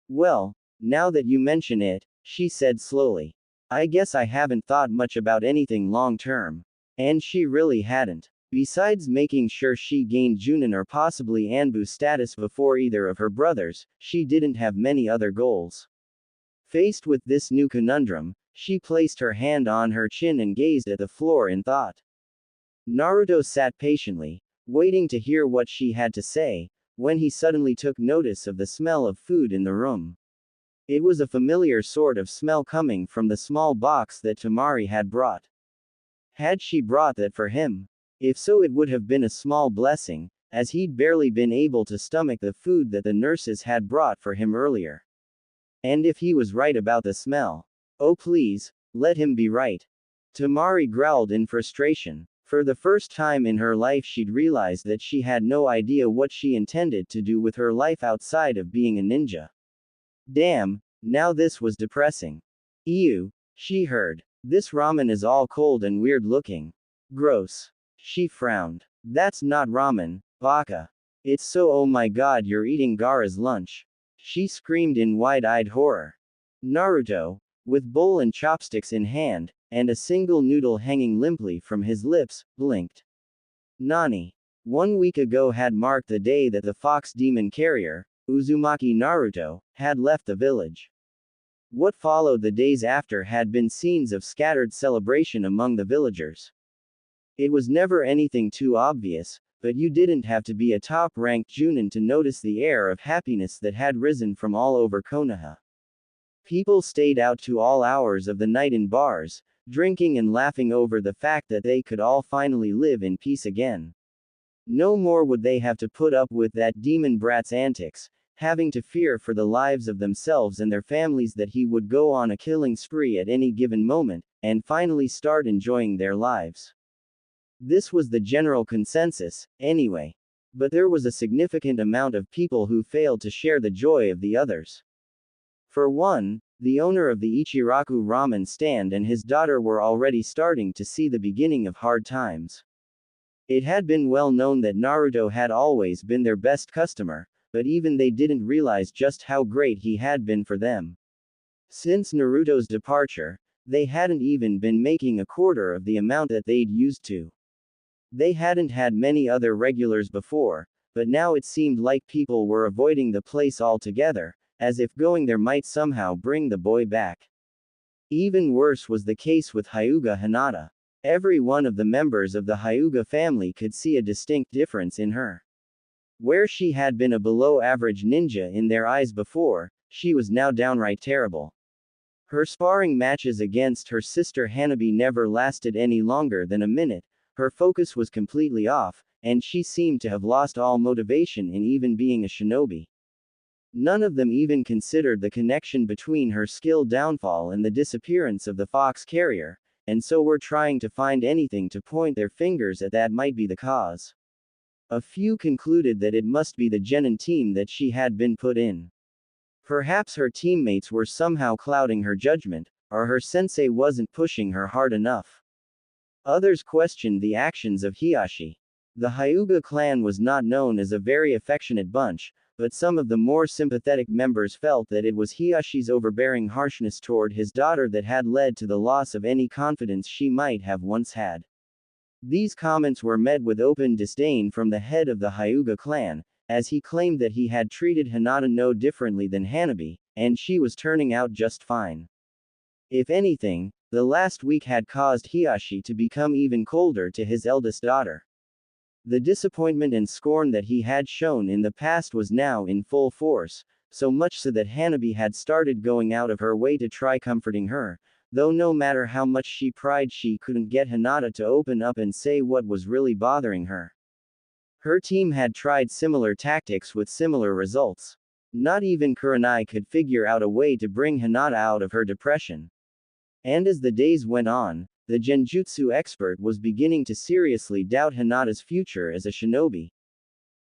Speaker 1: Well, now that you mention it, she said slowly. I guess I haven't thought much about anything long term. And she really hadn't. Besides making sure she gained Junin or possibly Anbu status before either of her brothers, she didn't have many other goals. Faced with this new conundrum, she placed her hand on her chin and gazed at the floor in thought. Naruto sat patiently, waiting to hear what she had to say, when he suddenly took notice of the smell of food in the room. It was a familiar sort of smell coming from the small box that Temari had brought. Had she brought that for him? If so, it would have been a small blessing, as he'd barely been able to stomach the food that the nurses had brought for him earlier. And if he was right about the smell? Oh please, let him be right. Temari growled in frustration. For the first time in her life she'd realized that she had no idea what she intended to do with her life outside of being a ninja. Damn, now this was depressing. Ew, she heard. This ramen is all cold and weird looking. Gross. She frowned. That's not ramen, baka. It's so oh my god you're eating Gaara's lunch. She screamed in wide-eyed horror. Naruto, with bowl and chopsticks in hand, and a single noodle hanging limply from his lips, blinked. Nani. 1 week ago had marked the day that the fox demon carrier, Uzumaki Naruto, had left the village. What followed the days after had been scenes of scattered celebration among the villagers. It was never anything too obvious, but you didn't have to be a top-ranked Junin to notice the air of happiness that had risen from all over Konoha. People stayed out to all hours of the night in bars, drinking and laughing over the fact that they could all finally live in peace again. No more would they have to put up with that demon brat's antics, having to fear for the lives of themselves and their families that he would go on a killing spree at any given moment, and finally start enjoying their lives. This was the general consensus, anyway. But there was a significant amount of people who failed to share the joy of the others. For one, the owner of the Ichiraku ramen stand and his daughter were already starting to see the beginning of hard times. It had been well known that Naruto had always been their best customer, but even they didn't realize just how great he had been for them. Since Naruto's departure, they hadn't even been making a quarter of the amount that they'd used to. They hadn't had many other regulars before, but now it seemed like people were avoiding the place altogether, as if going there might somehow bring the boy back. Even worse was the case with Hyuga Hinata. Every one of the members of the Hyuga family could see a distinct difference in her. Where she had been a below-average ninja in their eyes before, she was now downright terrible. Her sparring matches against her sister Hanabi never lasted any longer than a minute. Her focus was completely off, and she seemed to have lost all motivation in even being a shinobi. None of them even considered the connection between her skill downfall and the disappearance of the fox carrier, and so were trying to find anything to point their fingers at that might be the cause. A few concluded that it must be the genin team that she had been put in. Perhaps her teammates were somehow clouding her judgment, or her sensei wasn't pushing her hard enough. Others questioned the actions of Hiyashi. The Hyuga clan was not known as a very affectionate bunch, but some of the more sympathetic members felt that it was Hiyashi's overbearing harshness toward his daughter that had led to the loss of any confidence she might have once had. These comments were met with open disdain from the head of the Hyuga clan, as he claimed that he had treated Hinata no differently than Hanabi, and she was turning out just fine. If anything, the last week had caused Hiyashi to become even colder to his eldest daughter. The disappointment and scorn that he had shown in the past was now in full force, so much so that Hanabi had started going out of her way to try comforting her, though no matter how much she tried she couldn't get Hinata to open up and say what was really bothering her. Her team had tried similar tactics with similar results. Not even Kurenai could figure out a way to bring Hinata out of her depression. And as the days went on, the genjutsu expert was beginning to seriously doubt Hinata's future as a shinobi.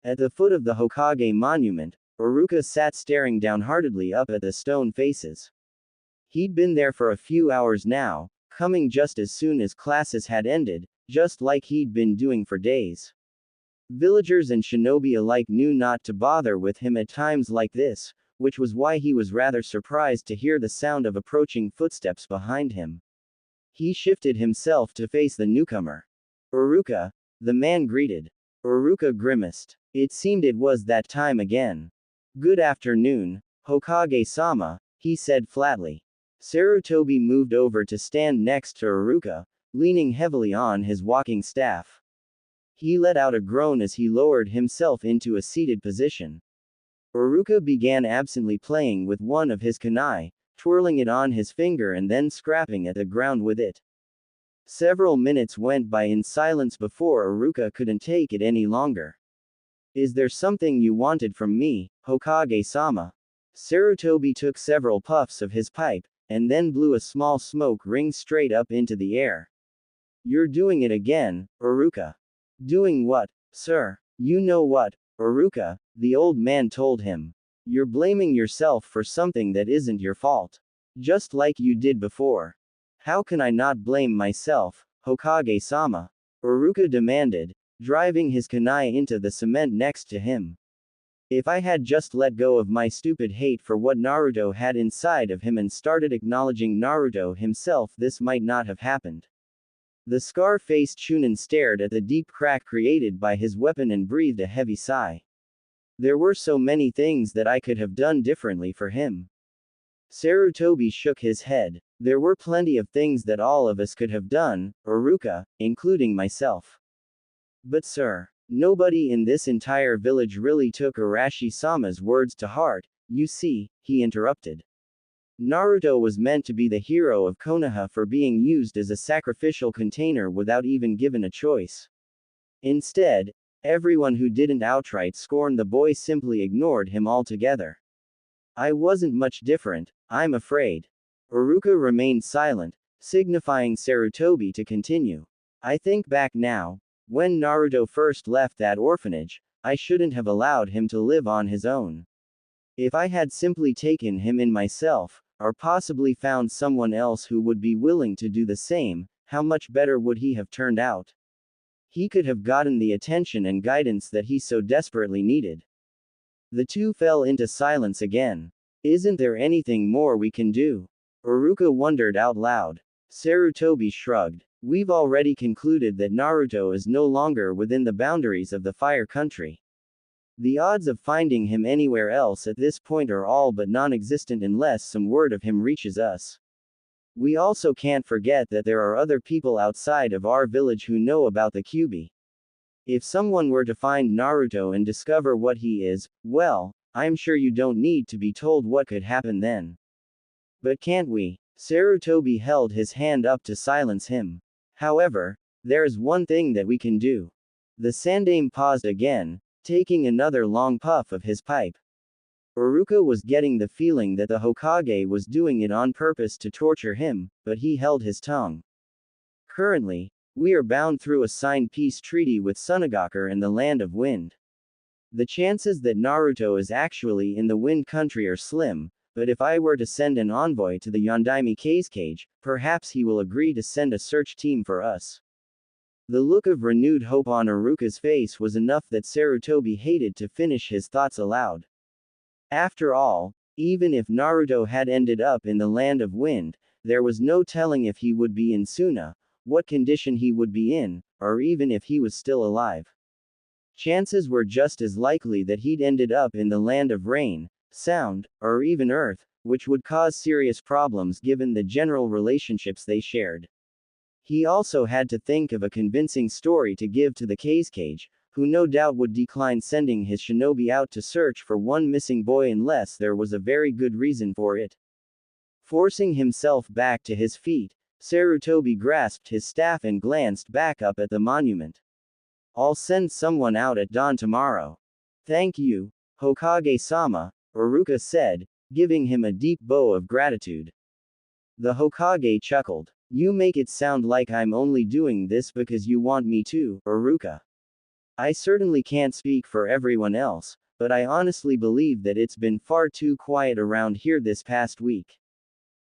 Speaker 1: At the foot of the Hokage monument, Iruka sat staring downheartedly up at the stone faces. He'd been there for a few hours now, coming just as soon as classes had ended, just like he'd been doing for days. Villagers and shinobi alike knew not to bother with him at times like this, which was why he was rather surprised to hear the sound of approaching footsteps behind him. He shifted himself to face the newcomer. "Iruka," the man greeted. Iruka grimaced. It seemed it was that time again. "Good afternoon, Hokage-sama," he said flatly. Sarutobi moved over to stand next to Iruka, leaning heavily on his walking staff. He let out a groan as he lowered himself into a seated position. Iruka began absently playing with one of his kunai, twirling it on his finger and then scraping at the ground with it. Several minutes went by in silence before Iruka couldn't take it any longer. "Is there something you wanted from me, Hokage-sama?" Sarutobi took several puffs of his pipe, and then blew a small smoke ring straight up into the air. "You're doing it again, Iruka." "Doing what, sir?" "You know what, Iruka," the old man told him. "You're blaming yourself for something that isn't your fault. Just like you did before." "How can I not blame myself, Hokage-sama?" Iruka demanded, driving his kunai into the cement next to him. "If I had just let go of my stupid hate for what Naruto had inside of him and started acknowledging Naruto himself, this might not have happened." The scar-faced Chunin stared at the deep crack created by his weapon and breathed a heavy sigh. "There were so many things that I could have done differently for him." Sarutobi shook his head. "There were plenty of things that all of us could have done, Iruka, including myself. But sir, nobody in this entire village really took Arashi-sama's words to heart, you see," he interrupted. "Naruto was meant to be the hero of Konoha for being used as a sacrificial container without even given a choice. Instead, everyone who didn't outright scorn the boy simply ignored him altogether. I wasn't much different, I'm afraid." Iruka remained silent, signifying Sarutobi to continue. "I think back now, when Naruto first left that orphanage, I shouldn't have allowed him to live on his own. If I had simply taken him in myself, or possibly found someone else who would be willing to do the same, how much better would he have turned out? He could have gotten the attention and guidance that he so desperately needed." The two fell into silence again. "Isn't there anything more we can do?" Iruka wondered out loud. Sarutobi shrugged. "We've already concluded that Naruto is no longer within the boundaries of the Fire Country. The odds of finding him anywhere else at this point are all but non-existent unless some word of him reaches us. We also can't forget that there are other people outside of our village who know about the Kyuubi. If someone were to find Naruto and discover what he is, well, I'm sure you don't need to be told what could happen then. But can't we?" Sarutobi held his hand up to silence him. "However, there's one thing that we can do." The Sandaime paused again, taking another long puff of his pipe. Iruka was getting the feeling that the Hokage was doing it on purpose to torture him, but he held his tongue. "Currently, we are bound through a signed peace treaty with Sunagakur and the Land of Wind. The chances that Naruto is actually in the Wind Country are slim, but if I were to send an envoy to the Yondaime Cage, perhaps he will agree to send a search team for us." The look of renewed hope on Iruka's face was enough that Sarutobi hated to finish his thoughts aloud. After all, even if Naruto had ended up in the Land of Wind, there was no telling if he would be in Suna, what condition he would be in, or even if he was still alive. Chances were just as likely that he'd ended up in the Land of Rain, Sound, or even Earth, which would cause serious problems given the general relationships they shared. He also had to think of a convincing story to give to the Cage, who no doubt would decline sending his shinobi out to search for one missing boy unless there was a very good reason for it. Forcing himself back to his feet, Sarutobi grasped his staff and glanced back up at the monument. I'll send someone out at dawn tomorrow. Thank you, Hokage-sama, Iruka said, giving him a deep bow of gratitude. The Hokage chuckled. You make it sound like I'm only doing this because you want me to, Iruka. I certainly can't speak for everyone else, but I honestly believe that it's been far too quiet around here this past week.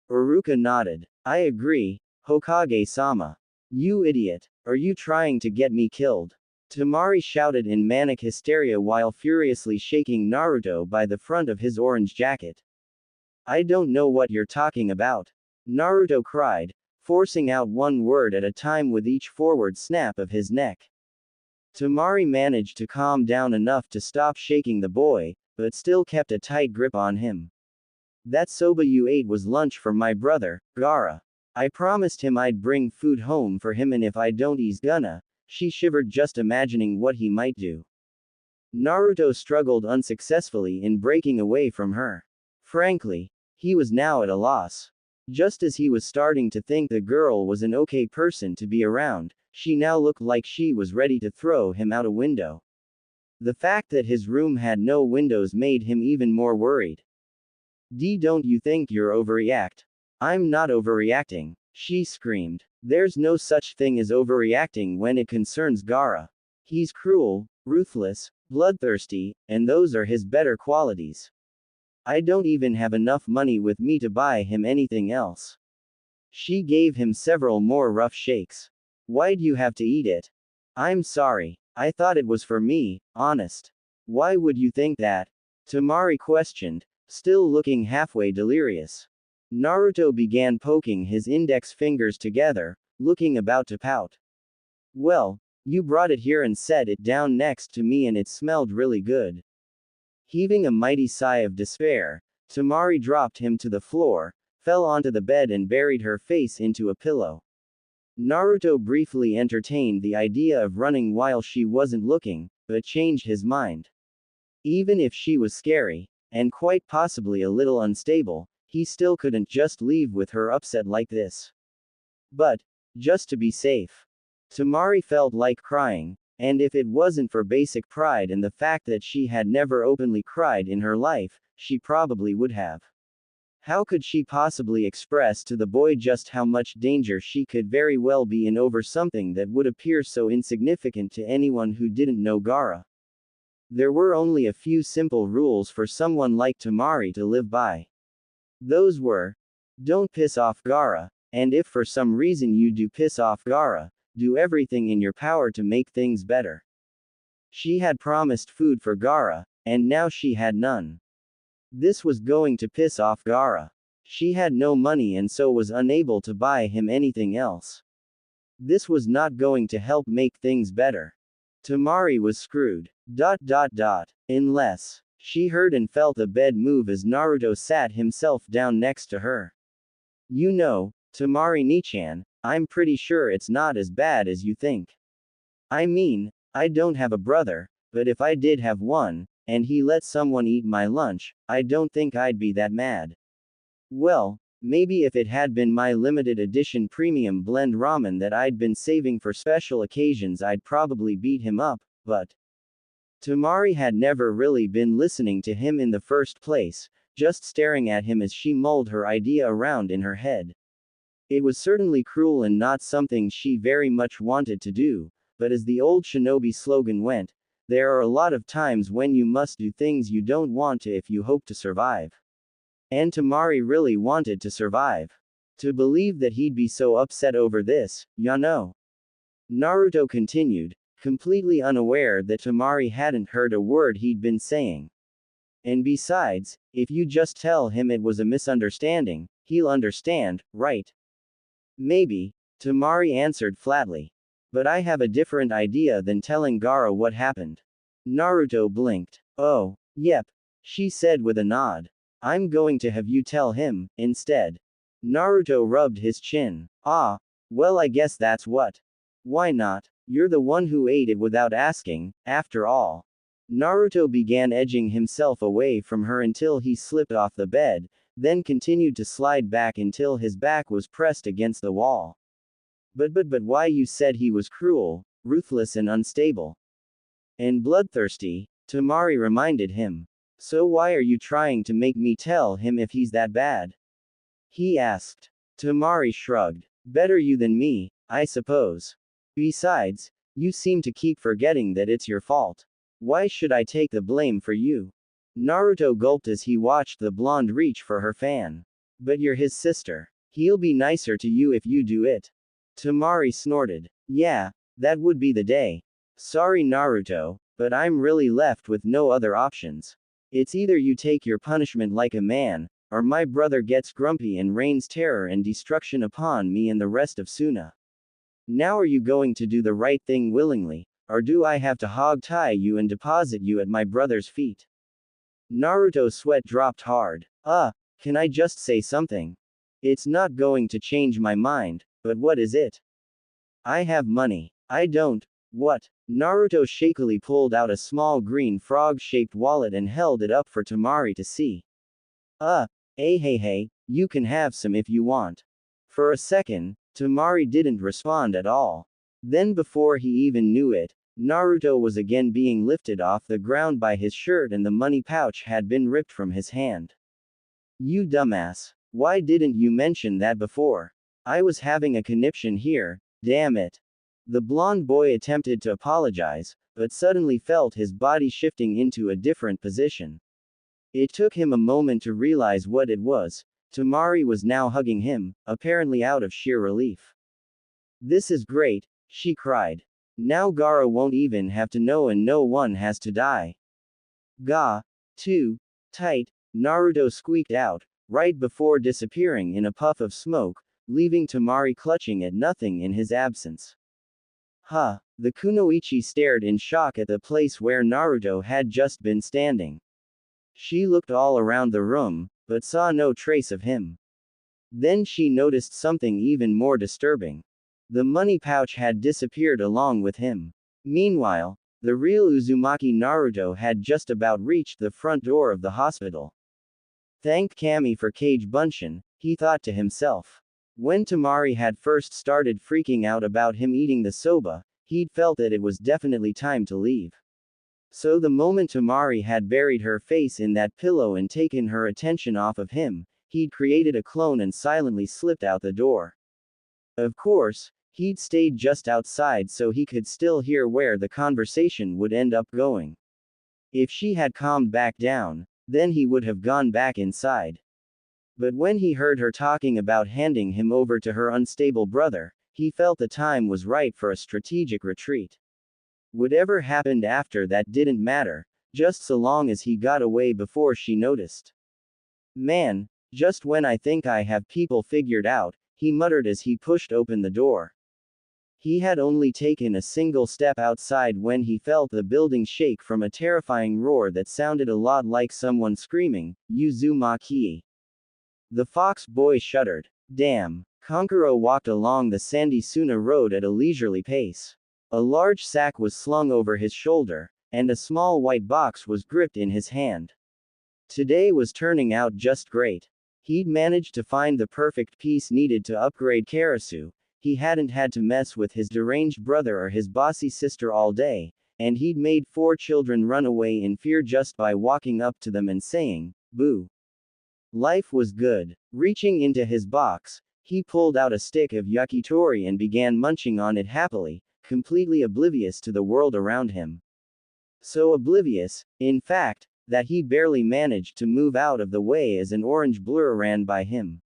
Speaker 1: Iruka nodded. I agree, Hokage-sama. You idiot. Are you trying to get me killed? Temari shouted in manic hysteria while furiously shaking Naruto by the front of his orange jacket. I don't know what you're talking about. Naruto cried, forcing out one word at a time with each forward snap of his neck. Temari managed to calm down enough to stop shaking the boy, but still kept a tight grip on him. That soba you ate was lunch for my brother, Gaara. I promised him I'd bring food home for him, and if I don't he's gonna. She shivered just imagining what he might do. Naruto struggled unsuccessfully in breaking away from her. Frankly, he was now at a loss. Just as he was starting to think the girl was an okay person to be around, she now looked like she was ready to throw him out a window. The fact that his room had no windows made him even more worried. Don't you think you're overreact? I'm not overreacting, she screamed. There's no such thing as overreacting when it concerns Gaara. He's cruel, ruthless, bloodthirsty, and those are his better qualities. I don't even have enough money with me to buy him anything else. She gave him several more rough shakes. Why'd you have to eat it? I'm sorry. I thought it was for me, honest. Why would you think that? Temari questioned, still looking halfway delirious. Naruto began poking his index fingers together, looking about to pout. Well, you brought it here and set it down next to me and it smelled really good. Heaving a mighty sigh of despair, Temari dropped him to the floor, fell onto the bed and buried her face into a pillow. Naruto briefly entertained the idea of running while she wasn't looking, but changed his mind. Even if she was scary, and quite possibly a little unstable, he still couldn't just leave with her upset like this. But, just to be safe. Temari felt like crying, and if it wasn't for basic pride and the fact that she had never openly cried in her life, she probably would have. How could she possibly express to the boy just how much danger she could very well be in over something that would appear so insignificant to anyone who didn't know Gaara? There were only a few simple rules for someone like Temari to live by. Those were, don't piss off Gaara, and if for some reason you do piss off Gaara, do everything in your power to make things better. She had promised food for Gaara, and now she had none. This was going to piss off Gaara. She had no money and so was unable to buy him anything else. This was not going to help make things better. Temari was screwed. Unless. She heard and felt the bed move as Naruto sat himself down next to her. You know, Temari-ni-chan, I'm pretty sure it's not as bad as you think. I mean, I don't have a brother, but if I did have one, and he let someone eat my lunch, I don't think I'd be that mad. Well, maybe if it had been my limited edition premium blend ramen that I'd been saving for special occasions I'd probably beat him up, but. Temari had never really been listening to him in the first place, just staring at him as she mulled her idea around in her head. It was certainly cruel and not something she very much wanted to do, but as the old shinobi slogan went, there are a lot of times when you must do things you don't want to if you hope to survive. And Temari really wanted to survive. To believe that he'd be so upset over this, ya know. Naruto continued, completely unaware that Temari hadn't heard a word he'd been saying. And besides, if you just tell him it was a misunderstanding, he'll understand, right? Maybe, Temari answered flatly. But I have a different idea than telling Gaara what happened. Naruto blinked. Oh, yep, she said with a nod. I'm going to have you tell him, instead. Naruto rubbed his chin. Ah, well I guess that's what. Why not? You're the one who ate it without asking, after all. Naruto began edging himself away from her until he slipped off the bed, then continued to slide back until his back was pressed against the wall. But why you said he was cruel, ruthless and unstable. And bloodthirsty, Temari reminded him. So why are you trying to make me tell him if he's that bad? He asked. Temari shrugged. Better you than me, I suppose. Besides, you seem to keep forgetting that it's your fault. Why should I take the blame for you? Naruto gulped as he watched the blonde reach for her fan. But you're his sister. He'll be nicer to you if you do it. Temari snorted. Yeah, that would be the day. Sorry Naruto, but I'm really left with no other options. It's either you take your punishment like a man, or my brother gets grumpy and rains terror and destruction upon me and the rest of Suna. Now are you going to do the right thing willingly, or do I have to hog-tie you and deposit you at my brother's feet? Naruto's sweat dropped hard. Can I just say something? It's not going to change my mind, but what is it? I have money. I don't. What? Naruto shakily pulled out a small green frog-shaped wallet and held it up for Temari to see. Hey, you can have some if you want. For a second, Temari didn't respond at all. Then before he even knew it, Naruto was again being lifted off the ground by his shirt and the money pouch had been ripped from his hand. You dumbass. Why didn't you mention that before? I was having a conniption here, damn it. The blonde boy attempted to apologize, but suddenly felt his body shifting into a different position. It took him a moment to realize what it was. Temari was now hugging him, apparently out of sheer relief. This is great, she cried. Now Gaara won't even have to know and no one has to die. Too tight, Naruto squeaked out, right before disappearing in a puff of smoke, leaving Temari clutching at nothing in his absence. The kunoichi stared in shock at the place where Naruto had just been standing. She looked all around the room, but saw no trace of him. Then she noticed something even more disturbing. The money pouch had disappeared along with him. Meanwhile, the real Uzumaki Naruto had just about reached the front door of the hospital. Thank Kami for Kage Bunshin, he thought to himself. When Temari had first started freaking out about him eating the soba, he'd felt that it was definitely time to leave. So the moment Temari had buried her face in that pillow and taken her attention off of him, he'd created a clone and silently slipped out the door. Of course, he'd stayed just outside so he could still hear where the conversation would end up going. If she had calmed back down, then he would have gone back inside. But when he heard her talking about handing him over to her unstable brother, he felt the time was right for a strategic retreat. Whatever happened after that didn't matter, just so long as he got away before she noticed. Man, just when I think I have people figured out, he muttered as he pushed open the door. He had only taken a single step outside when he felt the building shake from a terrifying roar that sounded a lot like someone screaming, Uzumaki. The fox boy shuddered. Damn. Kankuro walked along the sandy Suna road at a leisurely pace. A large sack was slung over his shoulder, and a small white box was gripped in his hand. Today was turning out just great. He'd managed to find the perfect piece needed to upgrade Karasu. He hadn't had to mess with his deranged brother or his bossy sister all day, and he'd made 4 children run away in fear just by walking up to them and saying, "Boo." Life was good. Reaching into his box, he pulled out a stick of yakitori and began munching on it happily, completely oblivious to the world around him. So oblivious, in fact, that he barely managed to move out of the way as an orange blur ran by him.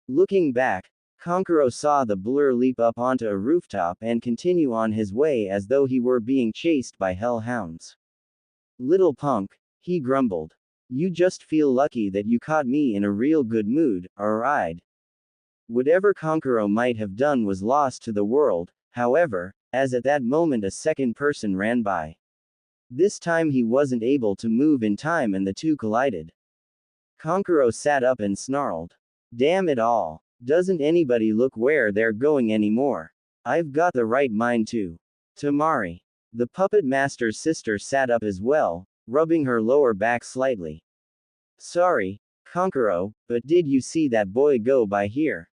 Speaker 1: Looking back, Kankuro saw the blur leap up onto a rooftop and continue on his way as though he were being chased by hellhounds. Little punk, he grumbled. You just feel lucky that you caught me in a real good mood, alright? Whatever Kankuro might have done was lost to the world, however, as at that moment a second person ran by. This time he wasn't able to move in time and the two collided. Kankuro sat up and snarled. Damn it all. Doesn't anybody look where they're going anymore? I've got the right mind too. Temari. The puppet master's sister sat up as well, rubbing her lower back slightly. Sorry, Konkuro, but did you see that boy go by here?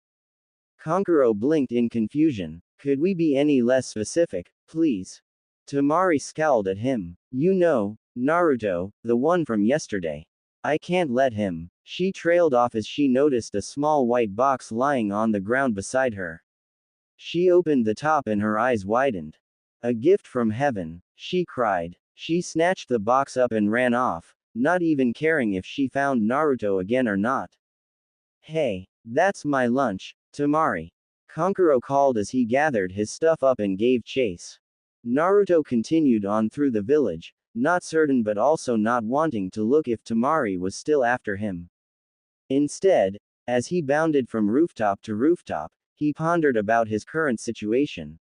Speaker 1: Konkuro blinked in confusion. Could we be any less specific, please? Temari scowled at him. You know, Naruto, the one from yesterday. I can't let him. She trailed off as she noticed a small white box lying on the ground beside her. She opened the top and her eyes widened. A gift from heaven, she cried. She snatched the box up and ran off, not even caring if she found Naruto again or not. Hey, that's my lunch, Temari. Konkuro called as he gathered his stuff up and gave chase. Naruto continued on through the village, not certain but also not wanting to look if Temari was still after him. Instead, as he bounded from rooftop to rooftop, he pondered about his current situation.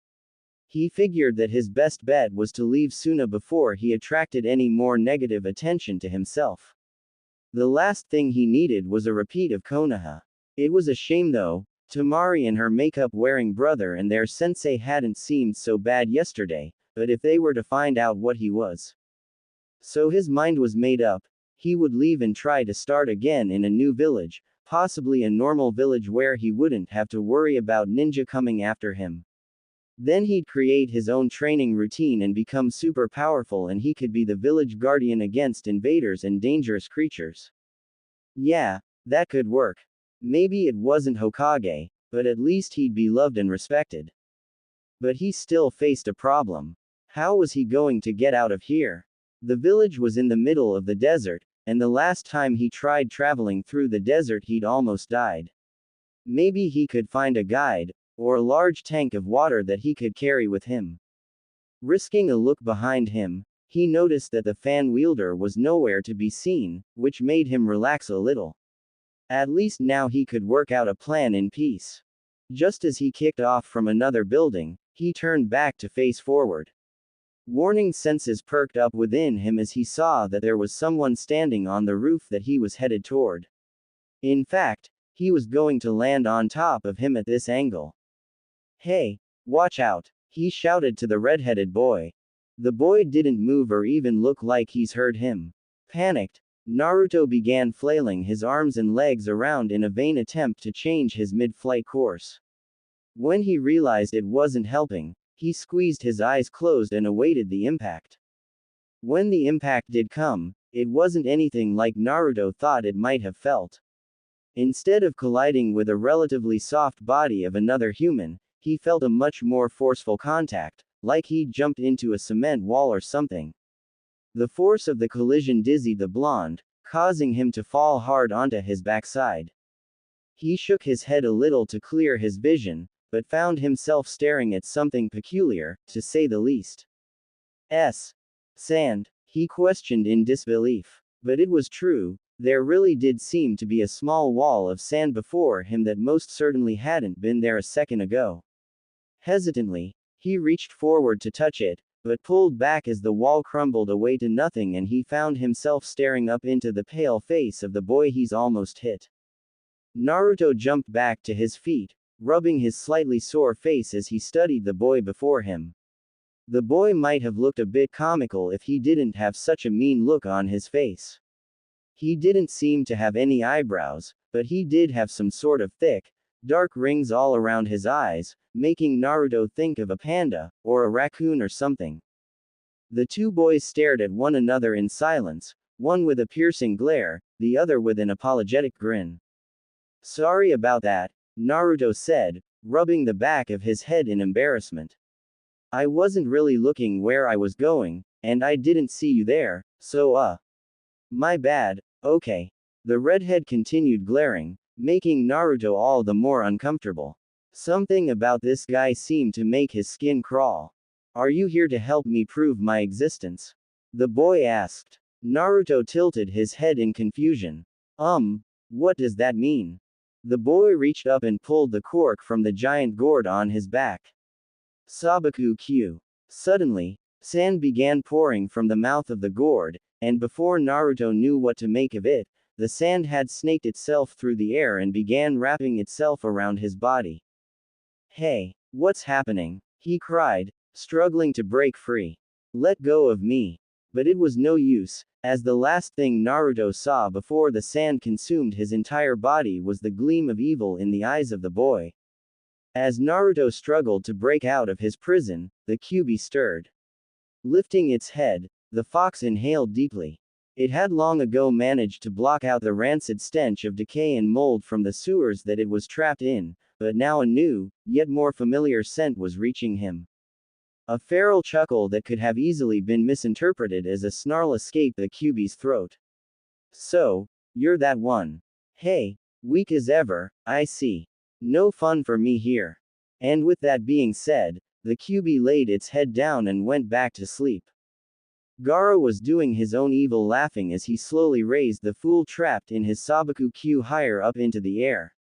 Speaker 1: He figured that his best bet was to leave sooner before he attracted any more negative attention to himself. The last thing he needed was a repeat of Konoha. It was a shame though, Temari and her makeup-wearing brother and their sensei hadn't seemed so bad yesterday, but if they were to find out what he was. So his mind was made up, he would leave and try to start again in a new village, possibly a normal village where he wouldn't have to worry about ninja coming after him. Then he'd create his own training routine and become super powerful and he could be the village guardian against invaders and dangerous creatures. Yeah, that could work. Maybe it wasn't Hokage, but at least he'd be loved and respected. But he still faced a problem. How was he going to get out of here? The village was in the middle of the desert, and the last time he tried traveling through the desert he'd almost died. Maybe he could find a guide, or a large tank of water that he could carry with him. Risking a look behind him, he noticed that the fan wielder was nowhere to be seen, which made him relax a little. At least now he could work out a plan in peace. Just as he kicked off from another building, he turned back to face forward. Warning senses perked up within him as he saw that there was someone standing on the roof that he was headed toward. In fact, he was going to land on top of him at this angle. Hey, watch out, he shouted to the red-headed boy. The boy didn't move or even look like he's heard him. Panicked, Naruto began flailing his arms and legs around in a vain attempt to change his mid-flight course. When he realized it wasn't helping, he squeezed his eyes closed and awaited the impact. When the impact did come, it wasn't anything like Naruto thought it might have felt. Instead of colliding with a relatively soft body of another human, he felt a much more forceful contact, like he'd jumped into a cement wall or something. The force of the collision dizzied the blonde, causing him to fall hard onto his backside. He shook his head a little to clear his vision, but found himself staring at something peculiar, to say the least. Sand? He questioned in disbelief. But it was true, there really did seem to be a small wall of sand before him that most certainly hadn't been there a second ago. Hesitantly, he reached forward to touch it, but pulled back as the wall crumbled away to nothing and he found himself staring up into the pale face of the boy he's almost hit. Naruto jumped back to his feet, rubbing his slightly sore face as he studied the boy before him. The boy might have looked a bit comical if he didn't have such a mean look on his face. He didn't seem to have any eyebrows, but he did have some sort of thick, dark rings all around his eyes, making Naruto think of a panda, or a raccoon or something. The two boys stared at one another in silence, one with a piercing glare, the other with an apologetic grin. Sorry about that, Naruto said, rubbing the back of his head in embarrassment. I wasn't really looking where I was going, and I didn't see you there, so my bad, okay. The redhead continued glaring, making Naruto all the more uncomfortable. Something about this guy seemed to make his skin crawl. Are you here to help me prove my existence? The boy asked. Naruto tilted his head in confusion. What does that mean? The boy reached up and pulled the cork from the giant gourd on his back. Sabaku Q. Suddenly, sand began pouring from the mouth of the gourd, and before Naruto knew what to make of it, the sand had snaked itself through the air and began wrapping itself around his body. Hey, what's happening? He cried, struggling to break free. Let go of me. But it was no use, as the last thing Naruto saw before the sand consumed his entire body was the gleam of evil in the eyes of the boy. As Naruto struggled to break out of his prison, the Kyuubi stirred. Lifting its head, the fox inhaled deeply. It had long ago managed to block out the rancid stench of decay and mold from the sewers that it was trapped in, but now a new, yet more familiar scent was reaching him. A feral chuckle that could have easily been misinterpreted as a snarl escaped the Kyuubi's throat. So, you're that one. Hey, weak as ever, I see. No fun for me here. And with that being said, the Kyuubi laid its head down and went back to sleep. Gaara was doing his own evil laughing as he slowly raised the fool trapped in his Sabaku Q higher up into the air.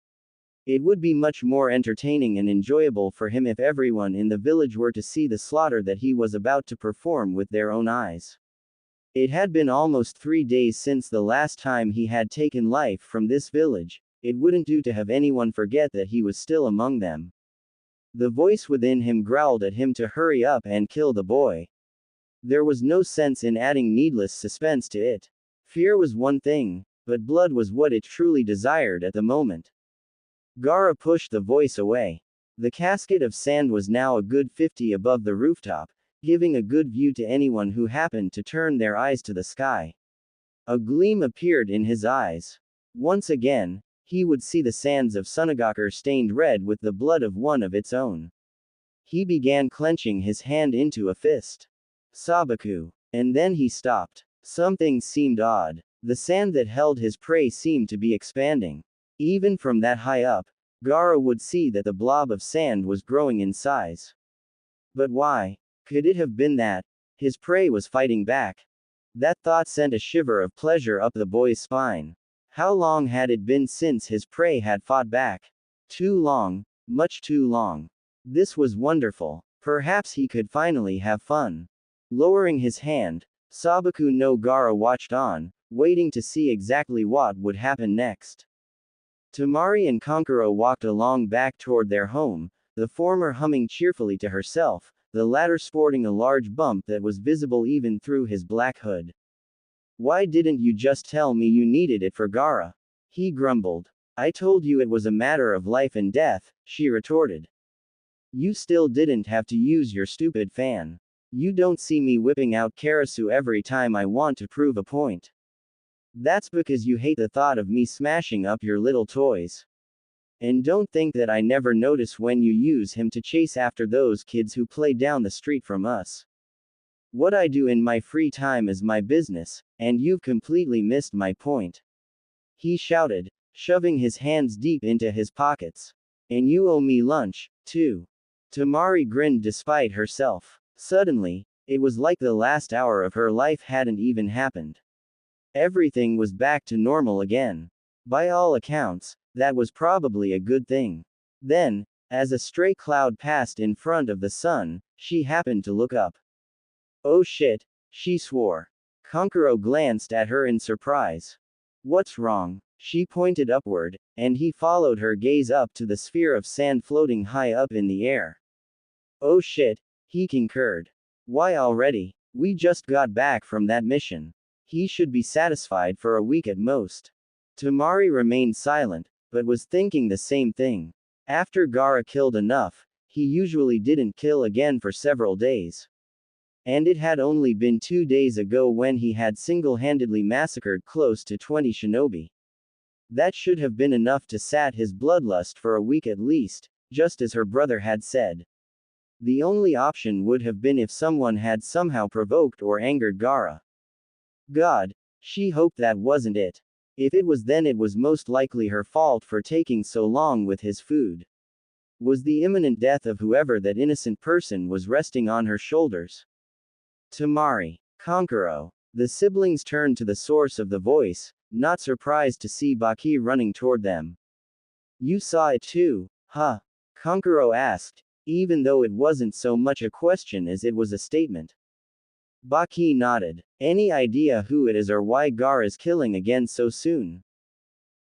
Speaker 1: It would be much more entertaining and enjoyable for him if everyone in the village were to see the slaughter that he was about to perform with their own eyes. It had been almost 3 days since the last time he had taken life from this village. It wouldn't do to have anyone forget that he was still among them. The voice within him growled at him to hurry up and kill the boy. There was no sense in adding needless suspense to it. Fear was one thing, but blood was what it truly desired at the moment. Gaara pushed the voice away. The casket of sand was now a good 50 above the rooftop, giving a good view to anyone who happened to turn their eyes to the sky. A gleam appeared in his eyes. Once again, he would see the sands of Sunagakur stained red with the blood of one of its own. He began clenching his hand into a fist. Sabaku. And then he stopped. Something seemed odd. The sand that held his prey seemed to be expanding. Even from that high up, Gaara would see that the blob of sand was growing in size. But why? Could it have been that his prey was fighting back? That thought sent a shiver of pleasure up the boy's spine. How long had it been since his prey had fought back? Too long, much too long. This was wonderful. Perhaps he could finally have fun. Lowering his hand, Sabaku no Gaara watched on, waiting to see exactly what would happen next. Temari and Kankuro walked along back toward their home, the former humming cheerfully to herself, the latter sporting a large bump that was visible even through his black hood. Why didn't you just tell me you needed it for Gaara? He grumbled. I told you it was a matter of life and death, she retorted. You still didn't have to use your stupid fan. You don't see me whipping out Karasu every time I want to prove a point. That's because you hate the thought of me smashing up your little toys. And don't think that I never notice when you use him to chase after those kids who play down the street from us. What I do in my free time is my business, and you've completely missed my point. He shouted, shoving his hands deep into his pockets. And you owe me lunch, too. Temari grinned despite herself. Suddenly, it was like the last hour of her life hadn't even happened. Everything was back to normal again. By all accounts, that was probably a good thing. Then, as a stray cloud passed in front of the sun, she happened to look up. Oh shit, she swore. Kankuro glanced at her in surprise. What's wrong? She pointed upward, and he followed her gaze up to the sphere of sand floating high up in the air. Oh shit, he concurred. Why already? We just got back from that mission. He should be satisfied for a week at most. Temari remained silent, but was thinking the same thing. After Gaara killed enough, he usually didn't kill again for several days. And it had only been 2 days ago when he had single-handedly massacred close to 20 shinobi. That should have been enough to sat his bloodlust for a week at least, just as her brother had said. The only option would have been if someone had somehow provoked or angered Gaara. God, she hoped that wasn't it. If it was, then it was most likely her fault for taking so long with his food. Was the imminent death of whoever that innocent person was resting on her shoulders? Temari. Kankuro. The siblings turned to the source of the voice, not surprised to see Baki running toward them. You saw it too, huh? Kankuro asked, even though it wasn't so much a question as it was a statement. Baki nodded. Any idea who it is or why Gaara is killing again so soon?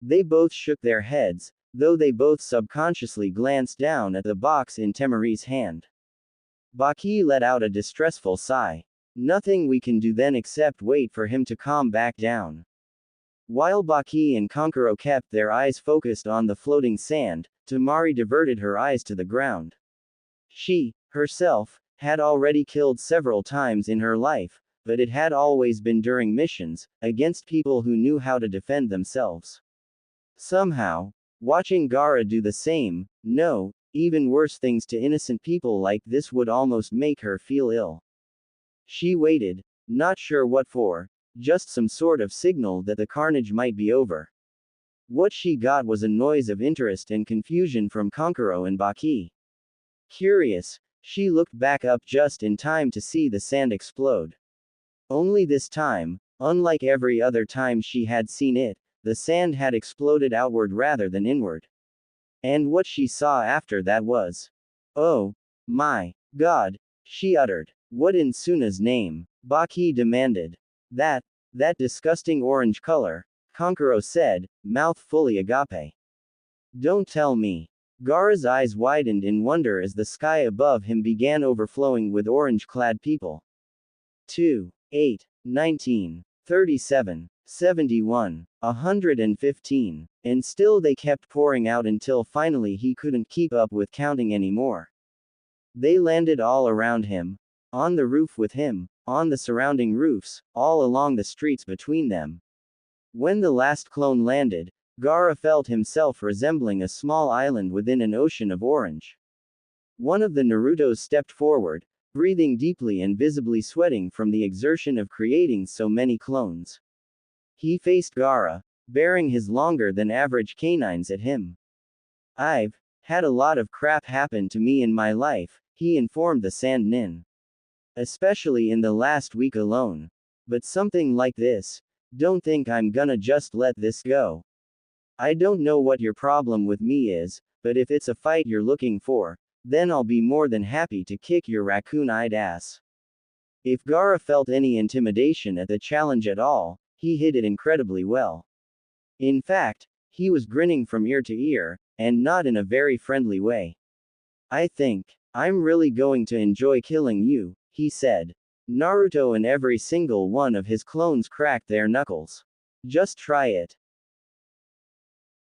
Speaker 1: They both shook their heads, though they both subconsciously glanced down at the box in Temari's hand. Baki let out a distressful sigh. Nothing we can do then except wait for him to calm back down. While Baki and Kankuro kept their eyes focused on the floating sand, Temari diverted her eyes to the ground. She, herself, had already killed several times in her life, but it had always been during missions, against people who knew how to defend themselves. Somehow, watching Gaara do the same, no, even worse things to innocent people like this would almost make her feel ill. She waited, not sure what for, just some sort of signal that the carnage might be over. What she got was a noise of interest and confusion from Kankuro and Baki. Curious, she looked back up just in time to see the sand explode. Only this time, unlike every other time she had seen it, the sand had exploded outward rather than inward. And what she saw after that was, "Oh, my God," she uttered. "What in Suna's name?" Baki demanded. That disgusting orange color," Kankuro said, mouth fully agape. "Don't tell me." Gaara's eyes widened in wonder as the sky above him began overflowing with orange-clad people. 2, 8, 19, 37, 71, 115, and still they kept pouring out until finally he couldn't keep up with counting anymore. They landed all around him, on the roof with him, on the surrounding roofs, all along the streets between them. When the last clone landed, Gaara felt himself resembling a small island within an ocean of orange. One of the Narutos stepped forward, breathing deeply and visibly sweating from the exertion of creating so many clones. He faced Gaara, bearing his longer than average canines at him. "I've had a lot of crap happen to me in my life," he informed the Sand Nin. "Especially in the last week alone. But something like this, don't think I'm gonna just let this go. I don't know what your problem with me is, but if it's a fight you're looking for, then I'll be more than happy to kick your raccoon-eyed ass." If Gaara felt any intimidation at the challenge at all, he hid it incredibly well. In fact, he was grinning from ear to ear, and not in a very friendly way. "I think I'm really going to enjoy killing you," he said. Naruto and every single one of his clones cracked their knuckles. "Just try it."